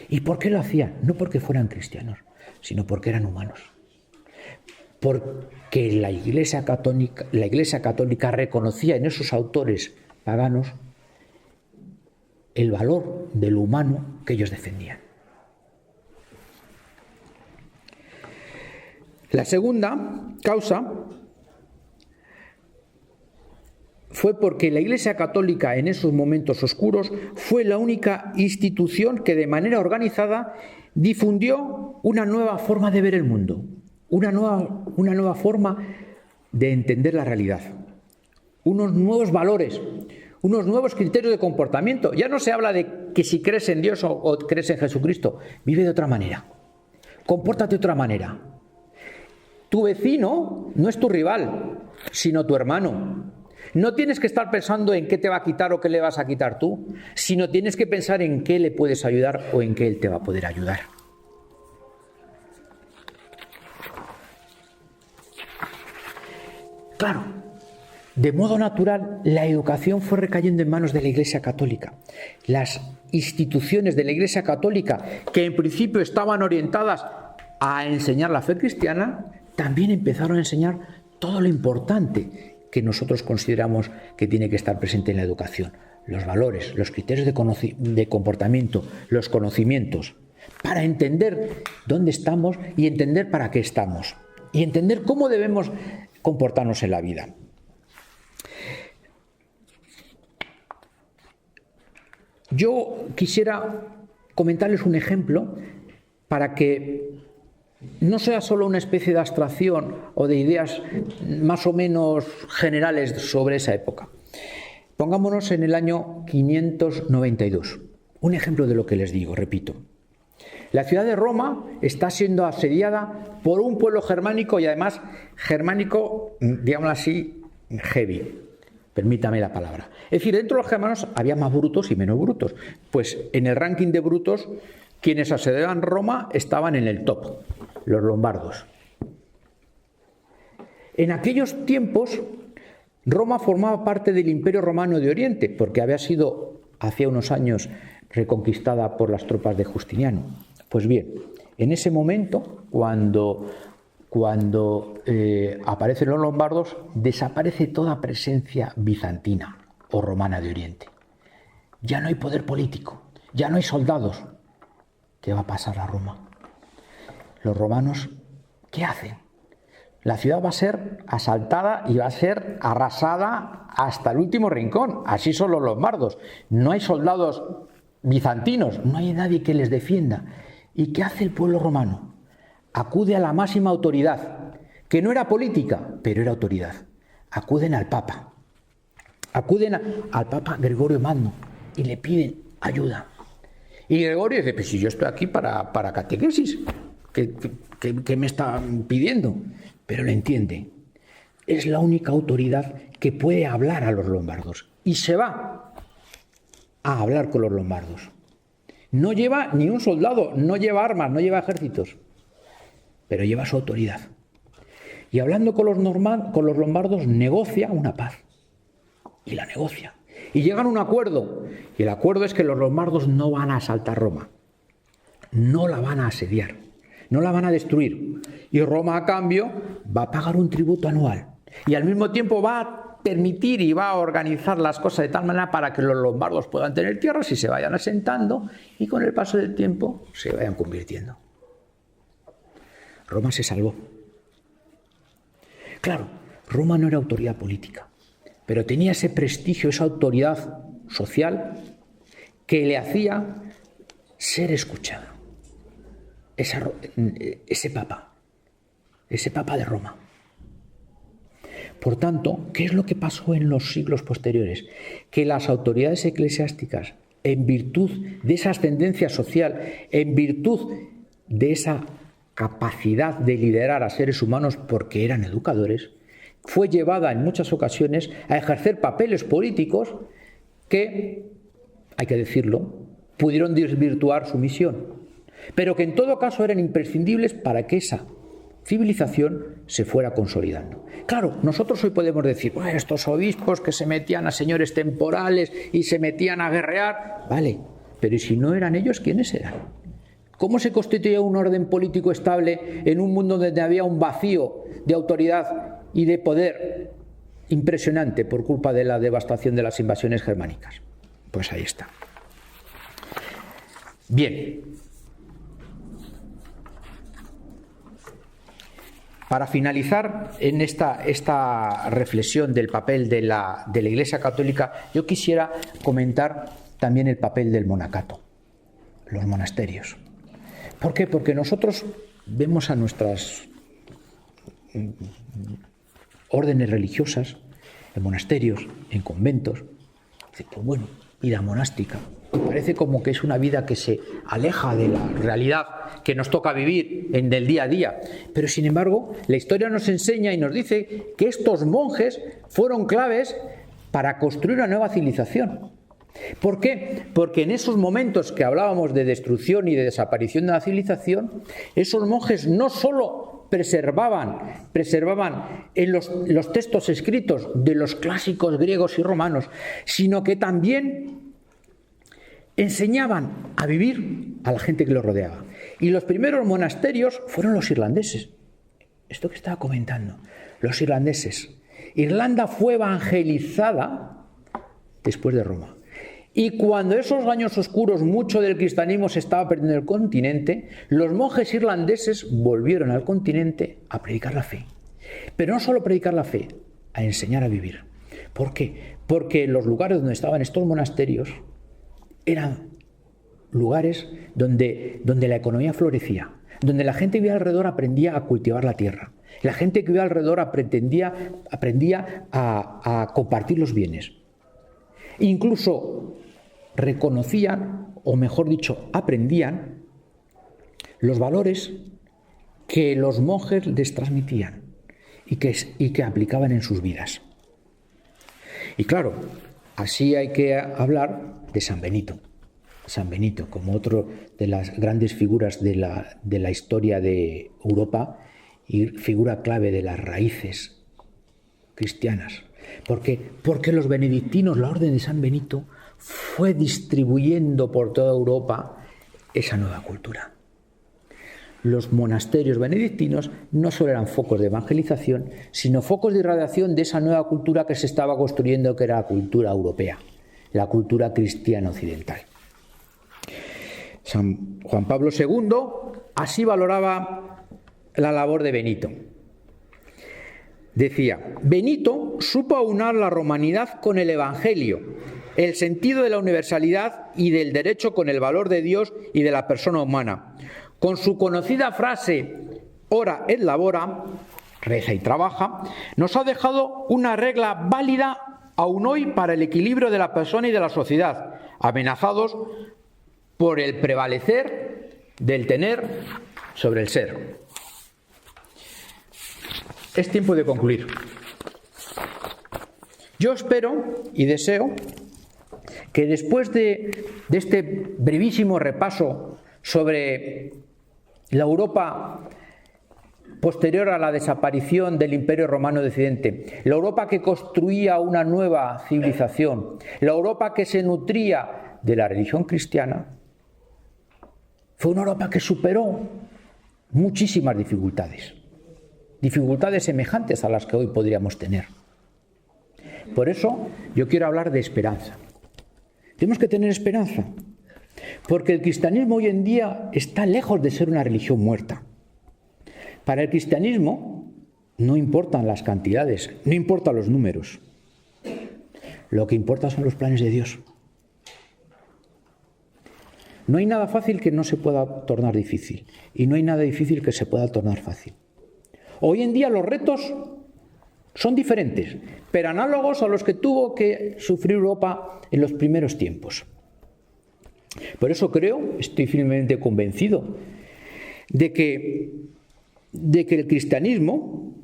¿Y por qué lo hacían? No porque fueran cristianos, sino porque eran humanos. Porque la Iglesia Católica reconocía en esos autores paganos el valor del humano que ellos defendían. La segunda causa fue porque la Iglesia Católica en esos momentos oscuros fue la única institución que de manera organizada difundió una nueva forma de ver el mundo, una nueva forma de entender la realidad, unos nuevos valores, unos nuevos criterios de comportamiento. Ya no se habla de que si crees en Dios o crees en Jesucristo, vive de otra manera, compórtate de otra manera. Tu vecino no es tu rival, sino tu hermano. No tienes que estar pensando en qué te va a quitar o qué le vas a quitar tú, sino tienes que pensar en qué le puedes ayudar o en qué él te va a poder ayudar. Claro, de modo natural, la educación fue recayendo en manos de la Iglesia Católica. Las instituciones de la Iglesia Católica, que en principio estaban orientadas a enseñar la fe cristiana, también empezaron a enseñar todo lo importante que nosotros consideramos que tiene que estar presente en la educación. Los valores, los criterios de comportamiento, los conocimientos, para entender dónde estamos y entender para qué estamos. Y entender cómo debemos comportarnos en la vida. Yo quisiera comentarles un ejemplo para que no sea solo una especie de abstracción o de ideas más o menos generales sobre esa época. Pongámonos en el año 592. Un ejemplo de lo que les digo, repito. La ciudad de Roma está siendo asediada por un pueblo germánico y además germánico, digámoslo así, heavy. Permítame la palabra. Es decir, dentro de los germanos había más brutos y menos brutos. Pues en el ranking de brutos, quienes asediaban Roma estaban en el top, los lombardos. En aquellos tiempos, Roma formaba parte del Imperio Romano de Oriente, porque había sido, hacía unos años, reconquistada por las tropas de Justiniano. Pues bien, en ese momento, cuando aparecen los lombardos, desaparece toda presencia bizantina o romana de Oriente. Ya no hay poder político, ya no hay soldados. ¿Qué va a pasar a Roma? Los romanos, ¿qué hacen? La ciudad va a ser asaltada y va a ser arrasada hasta el último rincón. Así son los lombardos. No hay soldados bizantinos, no hay nadie que les defienda. ¿Y qué hace el pueblo romano? Acude a la máxima autoridad, que no era política, pero era autoridad. Acuden al Papa. Acuden al Papa Gregorio Magno y le piden ayuda. Y Gregorio dice, pues si yo estoy aquí para catequesis, ¿qué me están pidiendo? Pero lo entiende. Es la única autoridad que puede hablar a los lombardos. Y se va a hablar con los lombardos. No lleva ni un soldado, no lleva armas, no lleva ejércitos, pero lleva su autoridad. Y hablando con los lombardos, negocia una paz. Y la negocia. Y llegan a un acuerdo. Y el acuerdo es que los lombardos no van a asaltar Roma. no la van a asediar, no la van a destruir. Y Roma, a cambio, va a pagar un tributo anual. Y al mismo tiempo va a permitir y va a organizar las cosas de tal manera para que los lombardos puedan tener tierras y se vayan asentando y con el paso del tiempo se vayan convirtiendo. Roma se salvó. Claro, Roma no era autoridad política, pero tenía ese prestigio, esa autoridad social que le hacía ser escuchado. Ese papa de Roma. Por tanto, ¿qué es lo que pasó en los siglos posteriores? Que las autoridades eclesiásticas, en virtud de esa ascendencia social, en virtud de esa capacidad de liderar a seres humanos porque eran educadores, fue llevada en muchas ocasiones a ejercer papeles políticos que, hay que decirlo, pudieron desvirtuar su misión, pero que en todo caso eran imprescindibles para que esa civilización se fuera consolidando. Claro, nosotros hoy podemos decir, bueno, estos obispos que se metían a señores temporales y se metían a guerrear, vale, pero ¿y si no eran ellos, quiénes eran? ¿Cómo se constituía un orden político estable en un mundo donde había un vacío de autoridad y de poder impresionante por culpa de la devastación de las invasiones germánicas? Pues ahí está. Bien. Para finalizar en esta reflexión del papel de la Iglesia Católica, yo quisiera comentar también el papel del monacato, los monasterios. ¿Por qué? Porque nosotros vemos a nuestras órdenes religiosas, en monasterios, en conventos, pues bueno, vida monástica. Parece como que es una vida que se aleja de la realidad que nos toca vivir del día a día. Pero sin embargo, la historia nos enseña y nos dice que estos monjes fueron claves para construir una nueva civilización. ¿Por qué? Porque en esos momentos que hablábamos de destrucción y de desaparición de la civilización, esos monjes no solo preservaban en los textos escritos de los clásicos griegos y romanos, sino que también enseñaban a vivir a la gente que los rodeaba. Y los primeros monasterios fueron los irlandeses. Esto que estaba comentando, los irlandeses. Irlanda fue evangelizada después de Roma. Y cuando esos años oscuros, mucho del cristianismo se estaba perdiendo en el continente, los monjes irlandeses volvieron al continente a predicar la fe. Pero no solo predicar la fe, a enseñar a vivir. ¿Por qué? Porque los lugares donde estaban estos monasterios eran lugares donde la economía florecía, donde la que vivía alrededor aprendía a cultivar la tierra. La gente que vivía alrededor aprendía a compartir los bienes. Incluso reconocían, o mejor dicho, aprendían los valores que los monjes les transmitían y que aplicaban en sus vidas. Y claro, así hay que hablar de San Benito. San Benito, como otro de las grandes figuras de la historia de Europa y figura clave de las raíces cristianas. ¿Por qué? Porque los benedictinos, la orden de San Benito, fue distribuyendo por toda Europa esa nueva cultura. Los monasterios benedictinos no solo eran focos de evangelización, sino focos de irradiación de esa nueva cultura que se estaba construyendo, que era la cultura europea, la cultura cristiana occidental. San Juan Pablo II así valoraba la labor de Benito. Decía, Benito supo aunar la romanidad con el Evangelio, el sentido de la universalidad y del derecho con el valor de Dios y de la persona humana. Con su conocida frase, ora et labora, reza y trabaja, nos ha dejado una regla válida aún hoy para el equilibrio de la persona y de la sociedad, amenazados por el prevalecer del tener sobre el ser. Es tiempo de concluir. Yo espero y deseo que después de este brevísimo repaso sobre la Europa posterior a la desaparición del Imperio Romano de Occidente, la Europa que construía una nueva civilización, la Europa que se nutría de la religión cristiana, Fue una Europa que superó muchísimas dificultades. Dificultades semejantes a las que hoy podríamos tener. Por eso yo quiero hablar de esperanza. Tenemos que tener esperanza, porque el cristianismo hoy en día está lejos de ser una religión muerta. Para el cristianismo no importan las cantidades, no importan los números. Lo que importa son los planes de Dios. No hay nada fácil que no se pueda tornar difícil, y no hay nada difícil que se pueda tornar fácil. Hoy en día los retos son diferentes, pero análogos a los que tuvo que sufrir Europa en los primeros tiempos. Por eso estoy firmemente convencido de que el cristianismo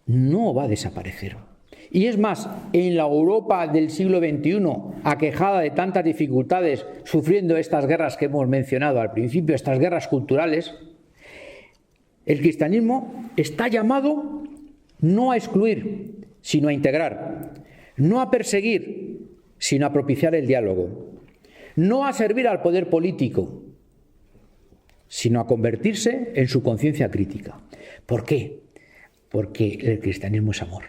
no va a desaparecer. Y es más, en la Europa del siglo XXI, aquejada de tantas dificultades, sufriendo estas guerras que hemos mencionado al principio, estas guerras culturales, el cristianismo está llamado no a excluir, sino a integrar, no a perseguir, sino a propiciar el diálogo, no a servir al poder político, sino a convertirse en su conciencia crítica. ¿Por qué? Porque el cristianismo es amor,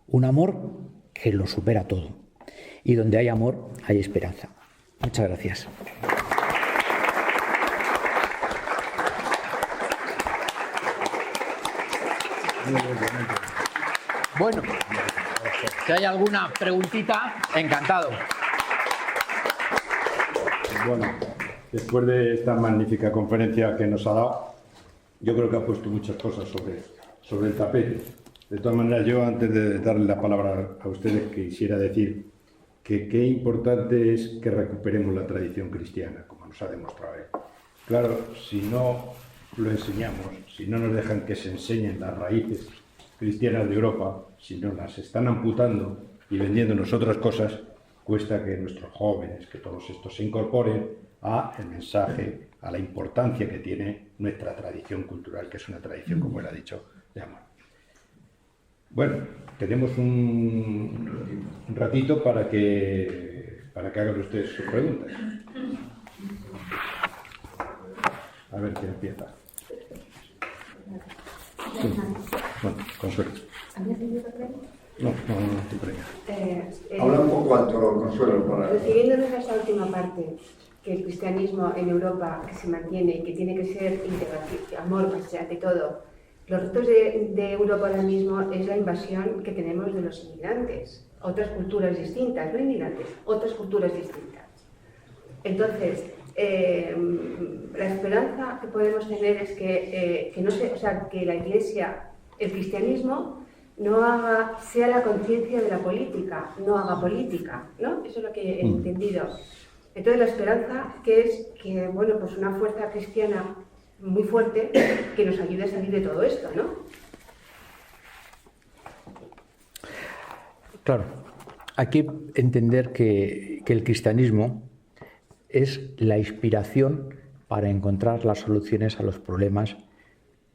un amor que lo supera todo, y donde hay amor hay esperanza. Muchas gracias. Bueno, si hay alguna preguntita, encantado. Bueno, después de esta magnífica conferencia que nos ha dado, yo creo que ha puesto muchas cosas sobre el tapete. De todas maneras, yo antes de darle la palabra a ustedes quisiera decir que qué importante es que recuperemos la tradición cristiana, como nos ha demostrado él. Claro, si no lo enseñamos, si no nos dejan que se enseñen las raíces cristianas de Europa, si no las están amputando y vendiéndonos otras cosas, cuesta que nuestros jóvenes, que todos estos se incorporen a el mensaje, a la importancia que tiene nuestra tradición cultural, que es una tradición, como él ha dicho, de amor. Bueno, tenemos un ratito para que hagan ustedes sus preguntas. A ver quién empieza. Sí. Bueno, Consuelo. No, estoy por ahí. Habla un poco alto, Consuelo. Refiriéndonos a esa última parte, que el cristianismo en Europa que se mantiene y que tiene que ser integración, amor, más allá de todo, los retos de Europa ahora mismo es la invasión que tenemos de los inmigrantes, otras culturas distintas, no inmigrantes, otras culturas distintas. Entonces, la esperanza que podemos tener es que la Iglesia, el cristianismo, sea la conciencia de la política, no haga política, ¿no? Eso es lo que he entendido. Entonces, la esperanza pues una fuerza cristiana muy fuerte que nos ayude a salir de todo esto, ¿no? Claro, hay que entender que el cristianismo es la inspiración para encontrar las soluciones a los problemas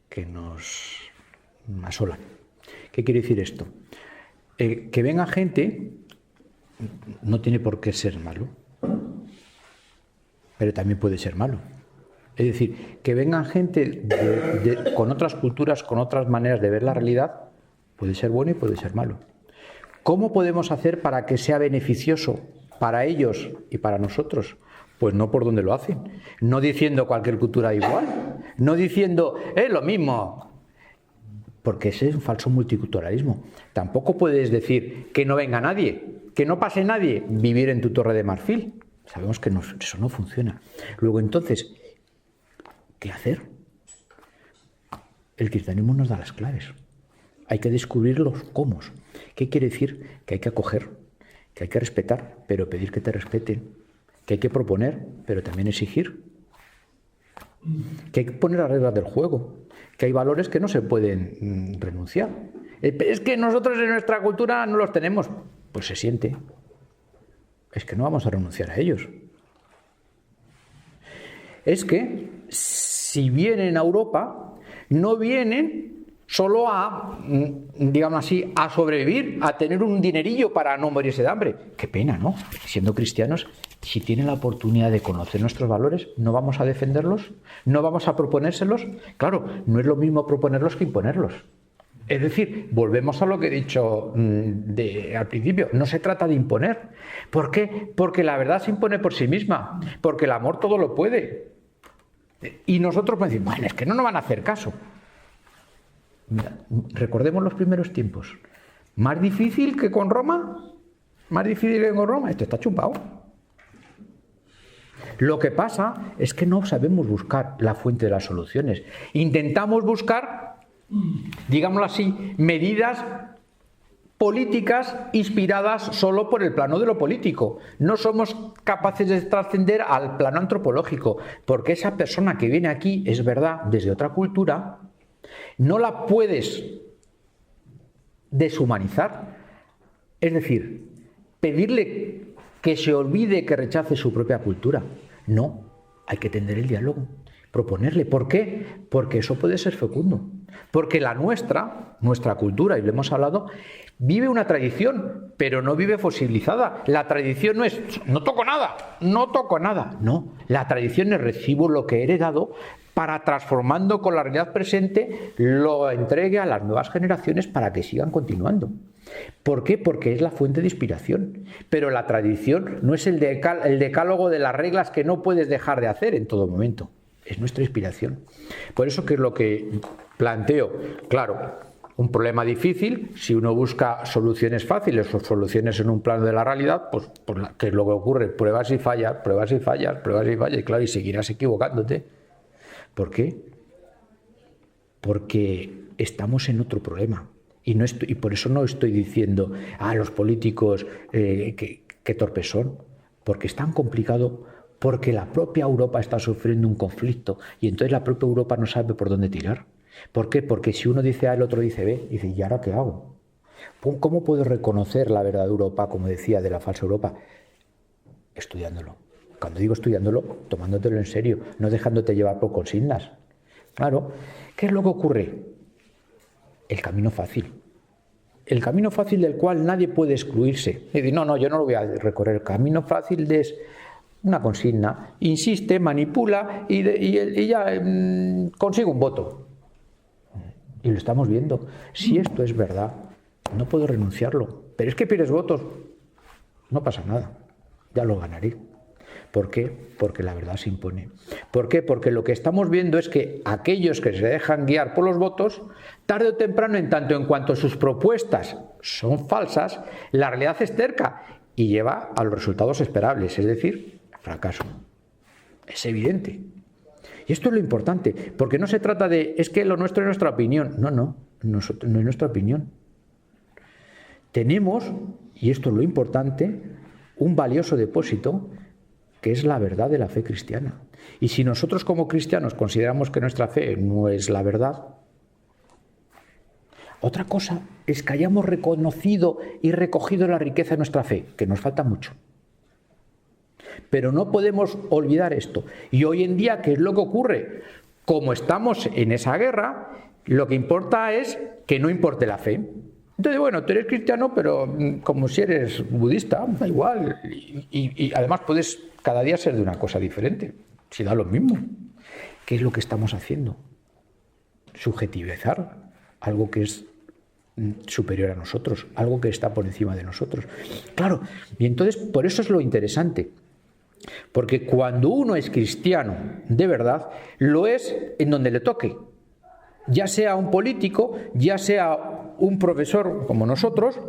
que nos asolan. ¿Qué quiere decir esto? Que venga gente no tiene por qué ser malo, pero también puede ser malo. Es decir, que vengan gente con otras culturas, con otras maneras de ver la realidad, puede ser bueno y puede ser malo. ¿Cómo podemos hacer para que sea beneficioso para ellos y para nosotros? Pues no por donde lo hacen, no diciendo cualquier cultura igual, no diciendo lo mismo, porque ese es un falso multiculturalismo. Tampoco puedes decir que no venga nadie, que no pase nadie, vivir en tu Torre de Marfil. Sabemos que eso no funciona. Luego, entonces, ¿qué hacer? El cristianismo nos da las claves. Hay que descubrir los cómo. ¿Qué quiere decir? Que hay que acoger, que hay que respetar, pero pedir que te respeten, que hay que proponer, pero también exigir, que hay que poner las reglas del juego, que hay valores que no se pueden renunciar. Es que nosotros en nuestra cultura no los tenemos. Pues se siente. Es que no vamos a renunciar a ellos. Es que si vienen a Europa, no vienen solo a, digamos así, a sobrevivir, a tener un dinerillo para no morirse de hambre. Qué pena, ¿no? Siendo cristianos, si tienen la oportunidad de conocer nuestros valores, ¿no vamos a defenderlos? ¿No vamos a proponérselos? Claro, no es lo mismo proponerlos que imponerlos. Es decir, volvemos a lo que he dicho al principio, no se trata de imponer. ¿Por qué? Porque la verdad se impone por sí misma, porque el amor todo lo puede. Y nosotros podemos decir, bueno, es que no nos van a hacer caso. Mira, recordemos los primeros tiempos. Más difícil que con Roma, esto está chupado. Lo que pasa es que no sabemos buscar la fuente de las soluciones. Intentamos buscar, digámoslo así, medidas políticas inspiradas solo por el plano de lo político. No somos capaces de trascender al plano antropológico, porque esa persona que viene aquí, es verdad, desde otra cultura, no la puedes deshumanizar. Es decir, pedirle que se olvide, que rechace su propia cultura. No, hay que tender el diálogo, proponerle. ¿Por qué? Porque eso puede ser fecundo. Porque la nuestra cultura, y lo hemos hablado, vive una tradición, pero no vive fosilizada. La tradición no es, no toco nada. No, la tradición es recibo lo que he heredado para, transformando con la realidad presente, lo entregue a las nuevas generaciones para que sigan continuando. ¿Por qué? Porque es la fuente de inspiración. Pero la tradición no es el decálogo de las reglas que no puedes dejar de hacer en todo momento. Es nuestra inspiración. Por eso que es lo que planteo. Claro, un problema difícil, si uno busca soluciones fáciles o soluciones en un plano de la realidad, pues ¿qué es lo que ocurre? Pruebas y fallas, y claro, y seguirás equivocándote. ¿Por qué? Porque estamos en otro problema. Y por eso no estoy diciendo, los políticos qué torpes son, porque es tan complicado, porque la propia Europa está sufriendo un conflicto y entonces la propia Europa no sabe por dónde tirar. ¿Por qué? Porque si uno dice A, el otro dice B, y dice, ¿y ahora qué hago? ¿Cómo puedo reconocer la verdadera Europa, como decía, de la falsa Europa? Estudiándolo. Cuando digo estudiándolo, tomándotelo en serio, no dejándote llevar por consignas. Claro, ¿qué es lo que ocurre? El camino fácil. El camino fácil del cual nadie puede excluirse. Y decir, no, yo no lo voy a recorrer. El camino fácil es una consigna. Insiste, manipula y ya consigue un voto. Y lo estamos viendo. Si esto es verdad, no puedo renunciarlo. Pero es que pierdes votos. No pasa nada. Ya lo ganaré. ¿Por qué? Porque la verdad se impone. ¿Por qué? Porque lo que estamos viendo es que aquellos que se dejan guiar por los votos, tarde o temprano, en tanto en cuanto sus propuestas son falsas, la realidad es terca y lleva a los resultados esperables, es decir, fracaso. Es evidente. Y esto es lo importante, porque no se trata de, es que lo nuestro es nuestra opinión. No es nuestra opinión. Tenemos, y esto es lo importante, un valioso depósito que es la verdad de la fe cristiana. Y si nosotros como cristianos consideramos que nuestra fe no es la verdad, otra cosa es que hayamos reconocido y recogido la riqueza de nuestra fe, que nos falta mucho. Pero no podemos olvidar esto. Y hoy en día, ¿qué es lo que ocurre? Como estamos en esa guerra, lo que importa es que no importe la fe. Entonces, bueno, tú eres cristiano, pero como si eres budista, da igual. Y además puedes cada día ser de una cosa diferente, si da lo mismo. ¿Qué es lo que estamos haciendo? Subjetivizar algo que es superior a nosotros, algo que está por encima de nosotros. Claro, y entonces por eso es lo interesante. Porque cuando uno es cristiano de verdad, lo es en donde le toque. Ya sea un político, ya sea un profesor como nosotros,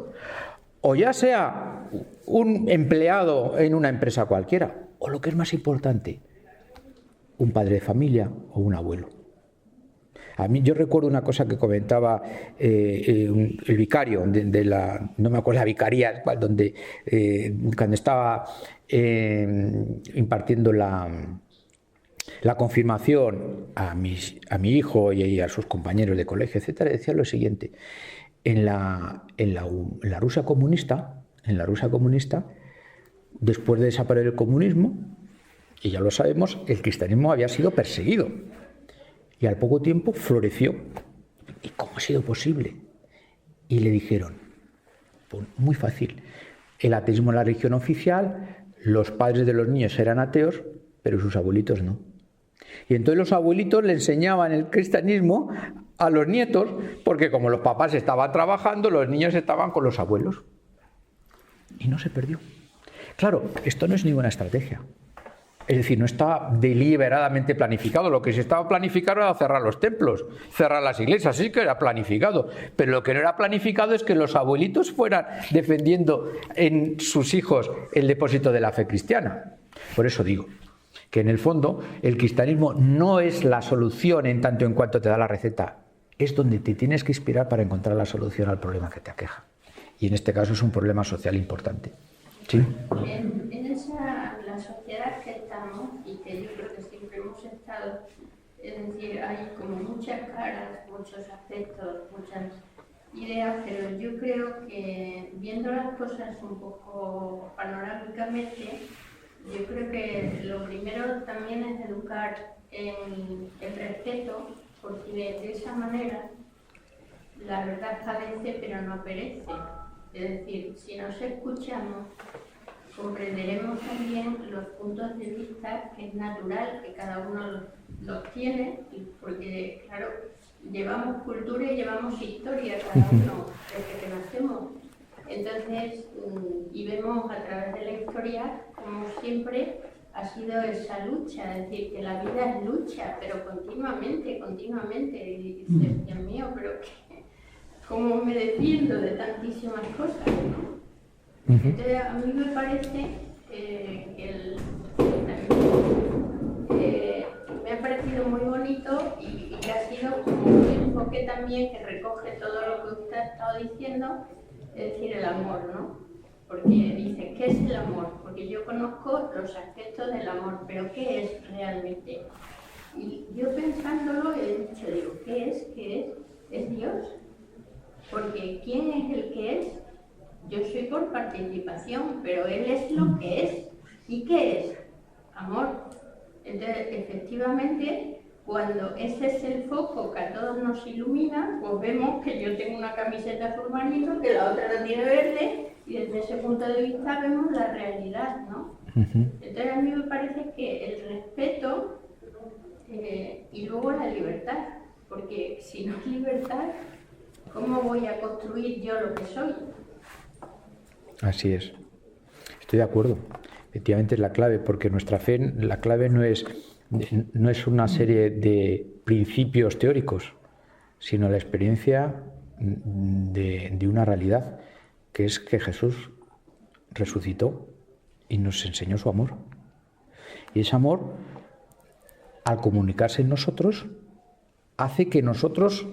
o ya sea un empleado en una empresa cualquiera, o lo que es más importante, un padre de familia o un abuelo. A mí yo recuerdo una cosa que comentaba el vicario de la, no me acuerdo la vicaría, donde cuando estaba impartiendo la confirmación a mi hijo y a sus compañeros de colegio, etcétera, decía lo siguiente: en la Rusia comunista, después de desaparecer el comunismo, y ya lo sabemos, el cristianismo había sido perseguido y al poco tiempo floreció. ¿y cómo ha sido posible? Y le dijeron, pues muy fácil, el ateísmo es la religión oficial, los padres de los niños eran ateos, pero sus abuelitos no. Y entonces los abuelitos le enseñaban el cristianismo a los nietos, porque como los papás estaban trabajando, los niños estaban con los abuelos. Y no se perdió. Claro, esto no es ninguna estrategia. Es decir, no está deliberadamente planificado. Lo que se estaba planificado era cerrar los templos, cerrar las iglesias, sí que era planificado. Pero lo que no era planificado es que los abuelitos fueran defendiendo en sus hijos el depósito de la fe cristiana. Por eso digo que en el fondo el cristianismo no es la solución en tanto en cuanto te da la receta. Es donde te tienes que inspirar para encontrar la solución al problema que te aqueja. Y en este caso es un problema social importante. ¿Sí? En la sociedad que estamos, y que yo creo que siempre hemos estado, es decir, hay como muchas caras, muchos aspectos, muchas ideas, pero yo creo que viendo las cosas un poco panorámicamente, yo creo que lo primero también es educar en el respeto, porque de esa manera la verdad padece pero no perece. Es decir, si nos escuchamos, comprenderemos también los puntos de vista que es natural que cada uno los tiene, porque claro, llevamos cultura y llevamos historia cada uno desde que nacemos. Entonces, y vemos a través de la historia como siempre ha sido esa lucha, es decir, que la vida es lucha, pero continuamente, y dices, Dios mío, pero ¿cómo me defiendo de tantísimas cosas, ¿no? Entonces, a mí me parece que me ha parecido muy bonito y ha sido como un enfoque también que recoge todo lo que usted ha estado diciendo, es decir, el amor, ¿no? Porque dice, ¿qué es el amor? Porque yo conozco los aspectos del amor, pero ¿qué es realmente? Y yo pensándolo he dicho, digo, ¿qué es? ¿Qué es? ¿Es Dios? Porque ¿quién es el que es? Yo soy por participación, pero Él es lo que es. ¿Y qué es? Amor. Entonces, efectivamente, cuando ese es el foco que a todos nos ilumina, pues vemos que yo tengo una camiseta azul marino, que la otra la tiene verde, y desde ese punto de vista vemos la realidad, ¿no? Entonces, a mí me parece que el respeto y luego la libertad, porque si no es libertad, ¿cómo voy a construir yo lo que soy? Así es. Estoy de acuerdo. Efectivamente es la clave, porque nuestra fe, la clave no es una serie de principios teóricos, sino la experiencia de una realidad, que es que Jesús resucitó y nos enseñó su amor. Y ese amor, al comunicarse en nosotros, hace que nosotros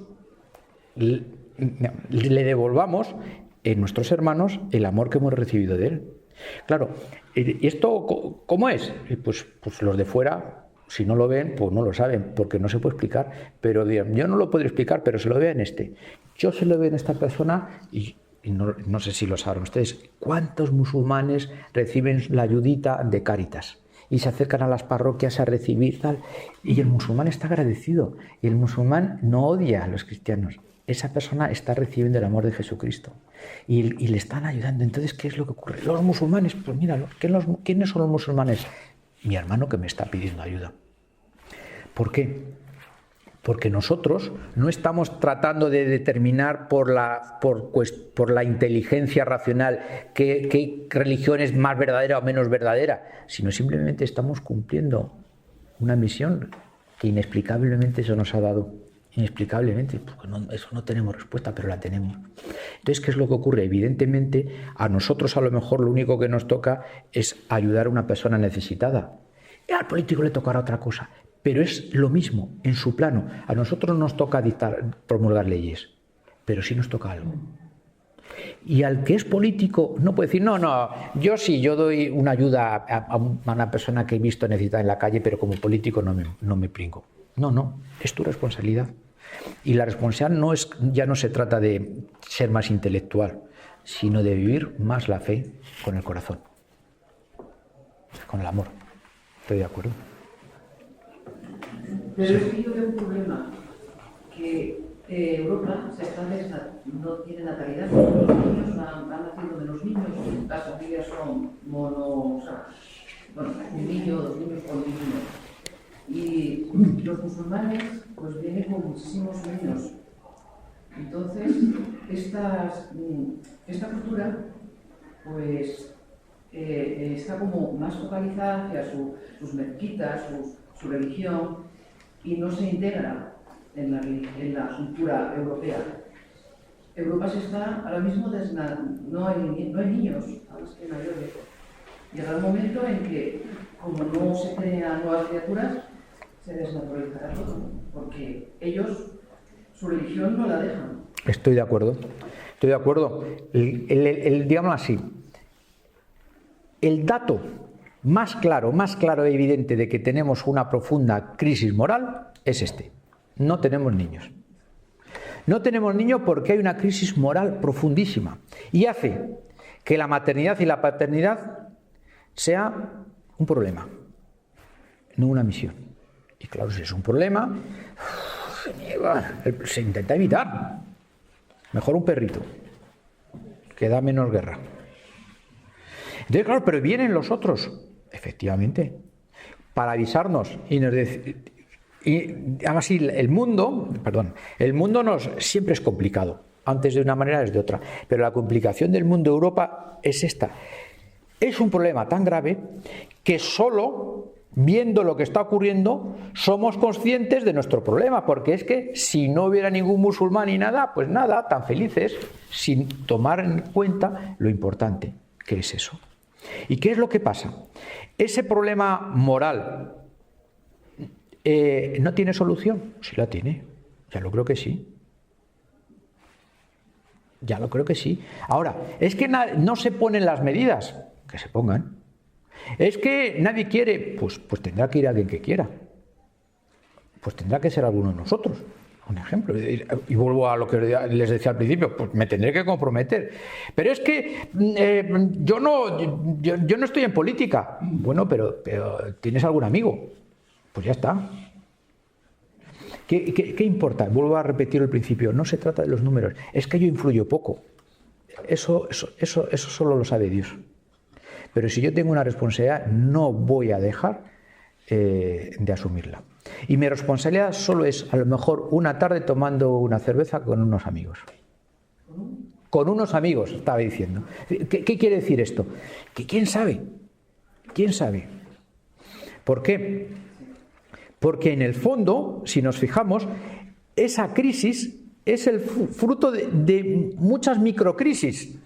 le devolvamos en nuestros hermanos el amor que hemos recibido de Él. Claro, ¿y esto cómo es? Pues los de fuera, si no lo ven, pues no lo saben, porque no se puede explicar. Pero dirán, yo no lo puedo explicar, pero se lo veo en este. Yo se lo veo en esta persona y no sé si lo saben ustedes. ¿Cuántos musulmanes reciben la ayudita de Cáritas? Y se acercan a las parroquias a recibir tal. Y el musulmán está agradecido. Y el musulmán no odia a los cristianos. Esa persona está recibiendo el amor de Jesucristo y le están ayudando. Entonces, ¿qué es lo que ocurre? Los musulmanes, pues míralo, ¿quiénes son los musulmanes? Mi hermano que me está pidiendo ayuda. ¿Por qué? Porque nosotros no estamos tratando de determinar por la inteligencia racional qué religión es más verdadera o menos verdadera, sino simplemente estamos cumpliendo una misión que inexplicablemente se nos ha dado. Inexplicablemente, porque eso no tenemos respuesta, pero la tenemos. Entonces, ¿qué es lo que ocurre? Evidentemente, a nosotros a lo mejor lo único que nos toca es ayudar a una persona necesitada. Y al político le tocará otra cosa, pero es lo mismo, en su plano. A nosotros nos toca promulgar leyes, pero sí nos toca algo. Y al que es político no puede decir, no, yo doy una ayuda a una persona que he visto necesitada en la calle, pero como político no me pringo. No, es tu responsabilidad. Y la responsabilidad ya no se trata de ser más intelectual, sino de vivir más la fe con el corazón, con el amor. Estoy de acuerdo. Pero es que yo veo un problema, que Europa no tiene natalidad, los niños van naciendo menos niños, las familias son un niño, 2 niños por niño. Y los musulmanes pues vienen con muchísimos niños. Entonces, esta cultura pues está como más focalizada hacia sus mezquitas, su religión, y no se integra en la cultura europea. Europa se está ahora mismo no hay niños, más que mayores. Llegará un momento en que, como no se crean nuevas criaturas, se desnaturalizará todo, porque ellos su religión no la dejan. Estoy de acuerdo. Digámoslo así, el dato más claro e evidente de que tenemos una profunda crisis moral es este. No tenemos niños. No tenemos niños porque hay una crisis moral profundísima y hace que la maternidad y la paternidad sea un problema, no una misión. Y claro, si es un problema, se intenta evitar. Mejor un perrito, que da menos guerra. Entonces, claro, pero vienen los otros, efectivamente, para avisarnos y nos decir. Y además el mundo siempre es complicado, antes de una manera es de otra, pero la complicación del mundo de Europa es esta. Es un problema tan grave que solo viendo lo que está ocurriendo somos conscientes de nuestro problema, porque es que si no hubiera ningún musulmán ni nada, pues nada, tan felices, sin tomar en cuenta lo importante que es eso. ¿Y qué es lo que pasa? Ese problema moral ¿no tiene solución? Sí la tiene, ya lo creo que sí. Ahora, es que no se ponen las medidas, que se pongan. Es que nadie quiere, pues tendrá que ir alguien que quiera. Pues tendrá que ser alguno de nosotros. Un ejemplo. Y vuelvo a lo que les decía al principio, pues me tendré que comprometer. Pero es que yo no estoy en política. Bueno, pero ¿tienes algún amigo? Pues ya está. ¿Qué importa? Vuelvo a repetir el principio. No se trata de los números. Es que yo influyo poco. Eso solo lo sabe Dios. Pero si yo tengo una responsabilidad, no voy a dejar de asumirla. Y mi responsabilidad solo es, a lo mejor, una tarde tomando una cerveza con unos amigos. Con unos amigos, estaba diciendo. ¿Qué quiere decir esto? Que ¿quién sabe? ¿Quién sabe? ¿Por qué? Porque en el fondo, si nos fijamos, esa crisis es el fruto de muchas microcrisis.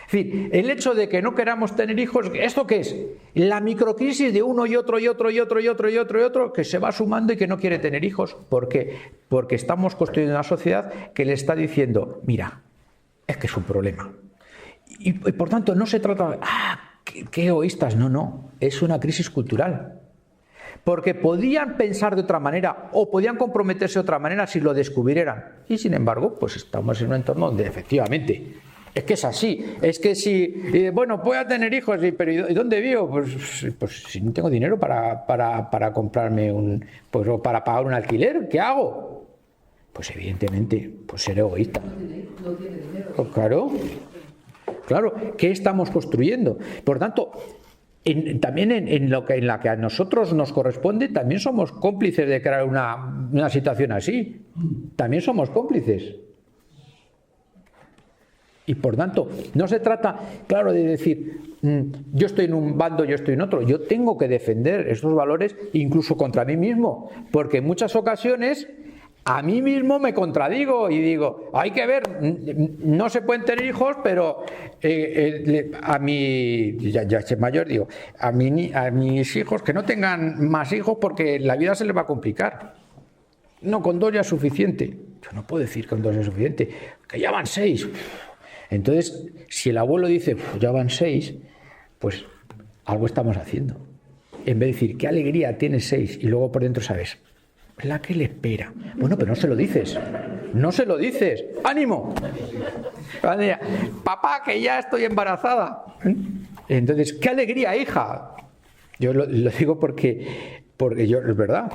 Es decir, el hecho de que no queramos tener hijos, ¿esto qué es? La microcrisis de uno y otro que se va sumando y que no quiere tener hijos. ¿Por qué? Porque estamos construyendo una sociedad que le está diciendo, mira, es que es un problema. Y por tanto no se trata de, qué egoístas, no, es una crisis cultural. Porque podían pensar de otra manera o podían comprometerse de otra manera si lo descubrieran. Y sin embargo, pues estamos en un entorno donde efectivamente es que es así. Es que si, voy a tener hijos, pero ¿y dónde vivo? Pues si no tengo dinero para comprarme o para pagar un alquiler, ¿qué hago? Pues evidentemente, pues ser egoísta. No tiene dinero. Pues claro, ¿qué estamos construyendo? Por tanto, también en la que a nosotros nos corresponde, también somos cómplices de crear una situación así. También somos cómplices. Y por tanto, no se trata, claro, de decir, yo estoy en un bando, yo estoy en otro. Yo tengo que defender esos valores incluso contra mí mismo, porque en muchas ocasiones a mí mismo me contradigo y digo, hay que ver, no se pueden tener hijos, pero a mí, ya soy mayor, digo, a mis hijos que no tengan más hijos porque la vida se les va a complicar. No, con 2 ya es suficiente. Yo no puedo decir que con 2 es suficiente, que ya van 6. Entonces, si el abuelo dice, ya van 6, pues algo estamos haciendo. En vez de decir, qué alegría, tienes 6, y luego por dentro sabes, la que le espera. Bueno, pero no se lo dices. No se lo dices. ¡Ánimo! Papá, que ya estoy embarazada. Entonces, qué alegría, hija. Yo lo digo porque Porque yo, es verdad,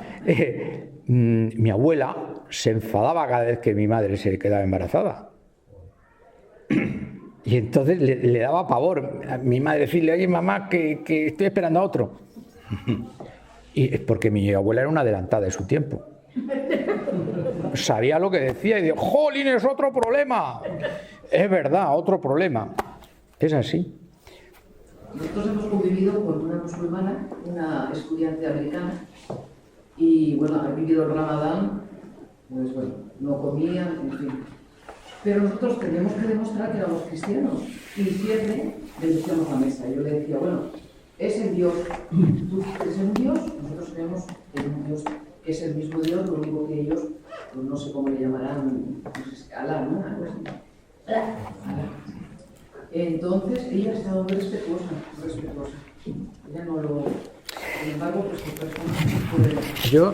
mi abuela se enfadaba cada vez que mi madre se quedaba embarazada. Y entonces le daba pavor a mi madre decirle, oye mamá, que estoy esperando a otro. Y es porque mi abuela era una adelantada de su tiempo. Sabía lo que decía y dijo, ¡jolín, es otro problema! Es verdad, otro problema. Es así. Nosotros hemos convivido con una musulmana, una estudiante americana, y bueno, ha vivido el Ramadán, pues bueno, no comía, en fin. Pero nosotros teníamos que demostrar que éramos cristianos. Y siempre bendecíamos la mesa. Yo le decía, bueno, es el Dios. Tú crees en un Dios, nosotros creemos en un Dios que es el mismo Dios, lo único que ellos, pues no sé cómo le llamarán, pues Alá, ¿no? Algo así. Alá. Entonces ella estaba muy respetuosa. Ella no lo... Sin embargo, pues que personas... Yo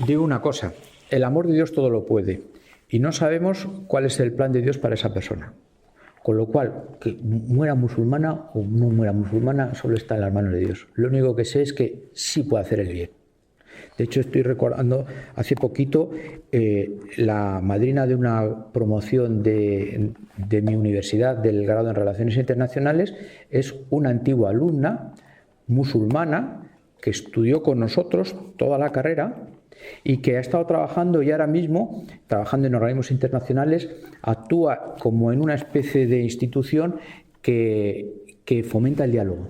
digo una cosa, el amor de Dios todo lo puede. Y no sabemos cuál es el plan de Dios para esa persona. Con lo cual, que muera musulmana o no muera musulmana, solo está en las manos de Dios. Lo único que sé es que sí puede hacer el bien. De hecho, estoy recordando hace poquito la madrina de una promoción de mi universidad del grado en Relaciones Internacionales es una antigua alumna musulmana que estudió con nosotros toda la carrera y que ha estado trabajando y ahora mismo, trabajando en organismos internacionales, actúa como en una especie de institución que fomenta el diálogo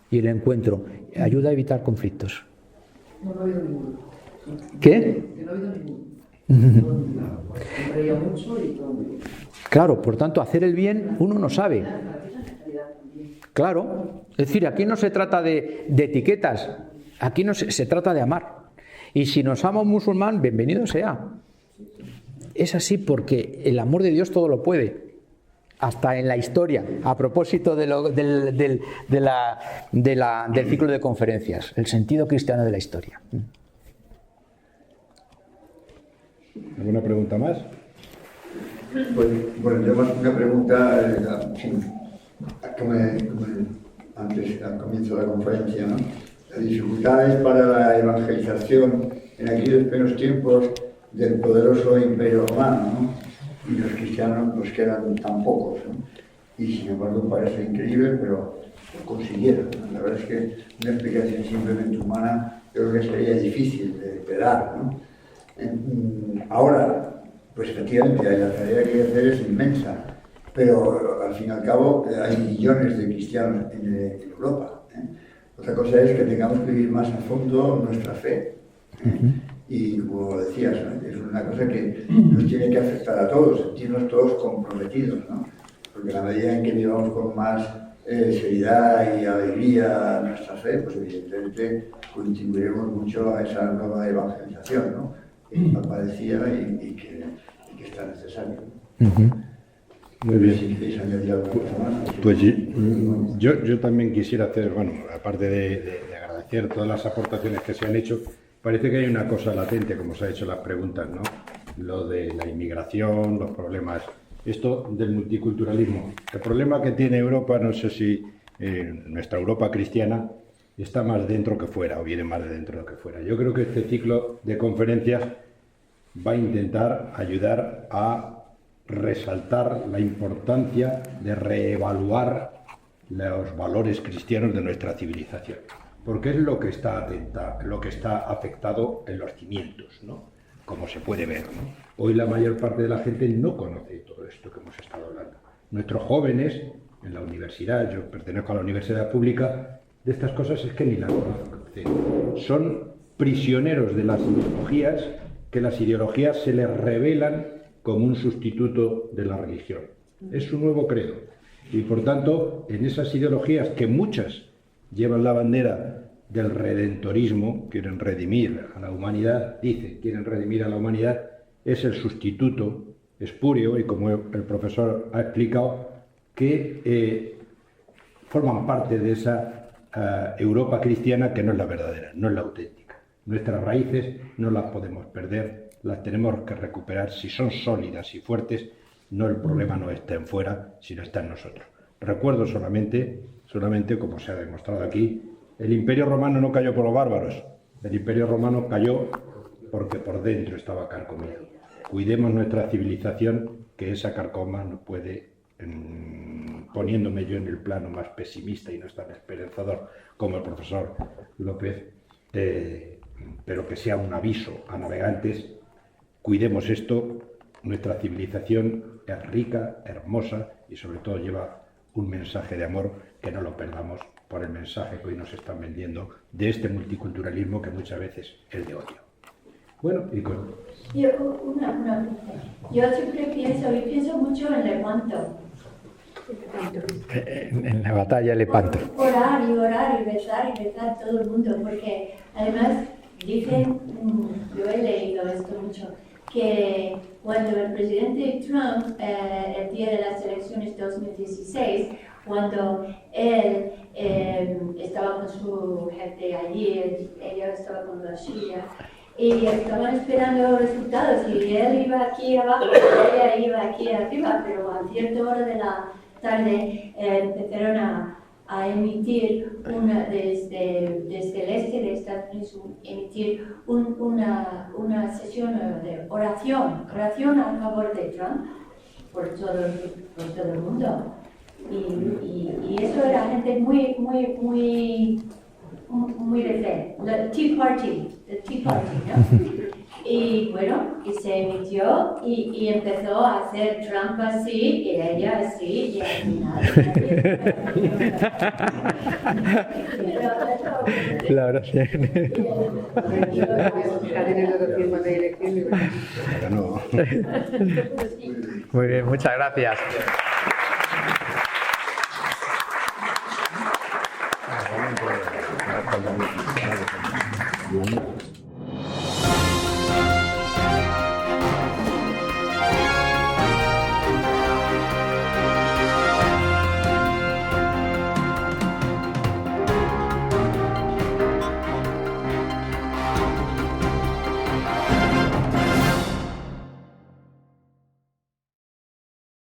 y el encuentro, ayuda a evitar conflictos. No he oído ninguno. ¿Qué? Que no he oído ninguno. Me reía mucho y todo muy bien. Claro, por tanto, hacer el bien uno no sabe. Claro, es decir, aquí no se trata de etiquetas, aquí no se trata de amar. Y si nos ama un musulmán, bienvenido sea. Es así porque el amor de Dios todo lo puede. Hasta en la historia, a propósito del ciclo de conferencias, el sentido cristiano de la historia. ¿Alguna pregunta más? Pues, bueno, yo más una pregunta, como antes, al comienzo de la conferencia, ¿no? Las dificultades para la evangelización en aquellos primeros tiempos del poderoso imperio romano, ¿no? Y los cristianos pues que eran tan pocos, ¿no? Y sin embargo parece increíble, pero lo consiguieron, ¿no? La verdad es que una explicación simplemente humana yo creo que sería difícil de dar, ¿no? Ahora, pues efectivamente la tarea que hay que hacer es inmensa, pero al fin y al cabo hay millones de cristianos en Europa, ¿eh? Otra cosa es que tengamos que vivir más a fondo nuestra fe. Y como decías, ¿no? Es una cosa que nos tiene que afectar a todos, sentirnos todos comprometidos, ¿no? Porque a la medida en que vivamos con más seriedad y alegría nuestra fe, pues evidentemente contribuiremos mucho a esa nueva evangelización, ¿no? Que el Papa decía y que está necesario. Muy bien. Si queréis añadir alguna cosa más. Pues yo también quisiera hacer, bueno, aparte de agradecer todas las aportaciones que se han hecho, parece que hay una cosa latente, como se ha hecho las preguntas, ¿no? Lo de la inmigración, los problemas, esto del multiculturalismo. El problema que tiene Europa, no sé si nuestra Europa cristiana está más dentro que fuera, o viene más de dentro que fuera. Yo creo que este ciclo de conferencias va a intentar ayudar a resaltar la importancia de reevaluar los valores cristianos de nuestra civilización, porque es lo que está afectado en los cimientos, ¿no? Como se puede ver, ¿no? Hoy la mayor parte de la gente no conoce todo esto que hemos estado hablando. Nuestros jóvenes en la universidad, yo pertenezco a la universidad pública, de estas cosas es que ni las conocen. Son prisioneros de las ideologías, que las ideologías se les revelan como un sustituto de la religión. Es su nuevo credo. Y por tanto, en esas ideologías que muchas llevan la bandera del redentorismo, quieren redimir a la humanidad, quieren redimir a la humanidad, es el sustituto espurio, y como el profesor ha explicado, que forman parte de esa Europa cristiana que no es la verdadera, no es la auténtica. Nuestras raíces no las podemos perder, las tenemos que recuperar. Si son sólidas y fuertes, no, el problema no está en fuera, sino está en nosotros. Recuerdo solamente como se ha demostrado aquí, el Imperio Romano no cayó por los bárbaros, El Imperio Romano cayó porque por dentro estaba carcomido. Cuidemos nuestra civilización, que esa carcoma no puede, poniéndome yo en el plano más pesimista y no es tan esperanzador como el profesor López, pero que sea un aviso a navegantes. Cuidemos esto, nuestra civilización es rica, hermosa y sobre todo lleva un mensaje de amor, que no lo perdamos por el mensaje que hoy nos están vendiendo de este multiculturalismo que muchas veces es de odio. Bueno, y con... Yo siempre pienso mucho en Lepanto. En la batalla de Lepanto. Orar y rezar todo el mundo, porque además dicen, yo he leído esto mucho, que cuando el presidente Trump, el día de las elecciones 2016, cuando él estaba con su gente allí, ella estaba con la Shia, y estaban esperando los resultados, y él iba aquí abajo, y ella iba aquí arriba, pero a cierta hora de la tarde empezaron a emitir desde el este de Estados Unidos, emitir una sesión de oración a favor de Trump por todo el mundo. Y eso era gente muy de fe, la Tea Party, ¿no? Y bueno, y se emitió y empezó a hacer Trump así y ella así y al final. La oración. Muy bien, muchas gracias. Bueno.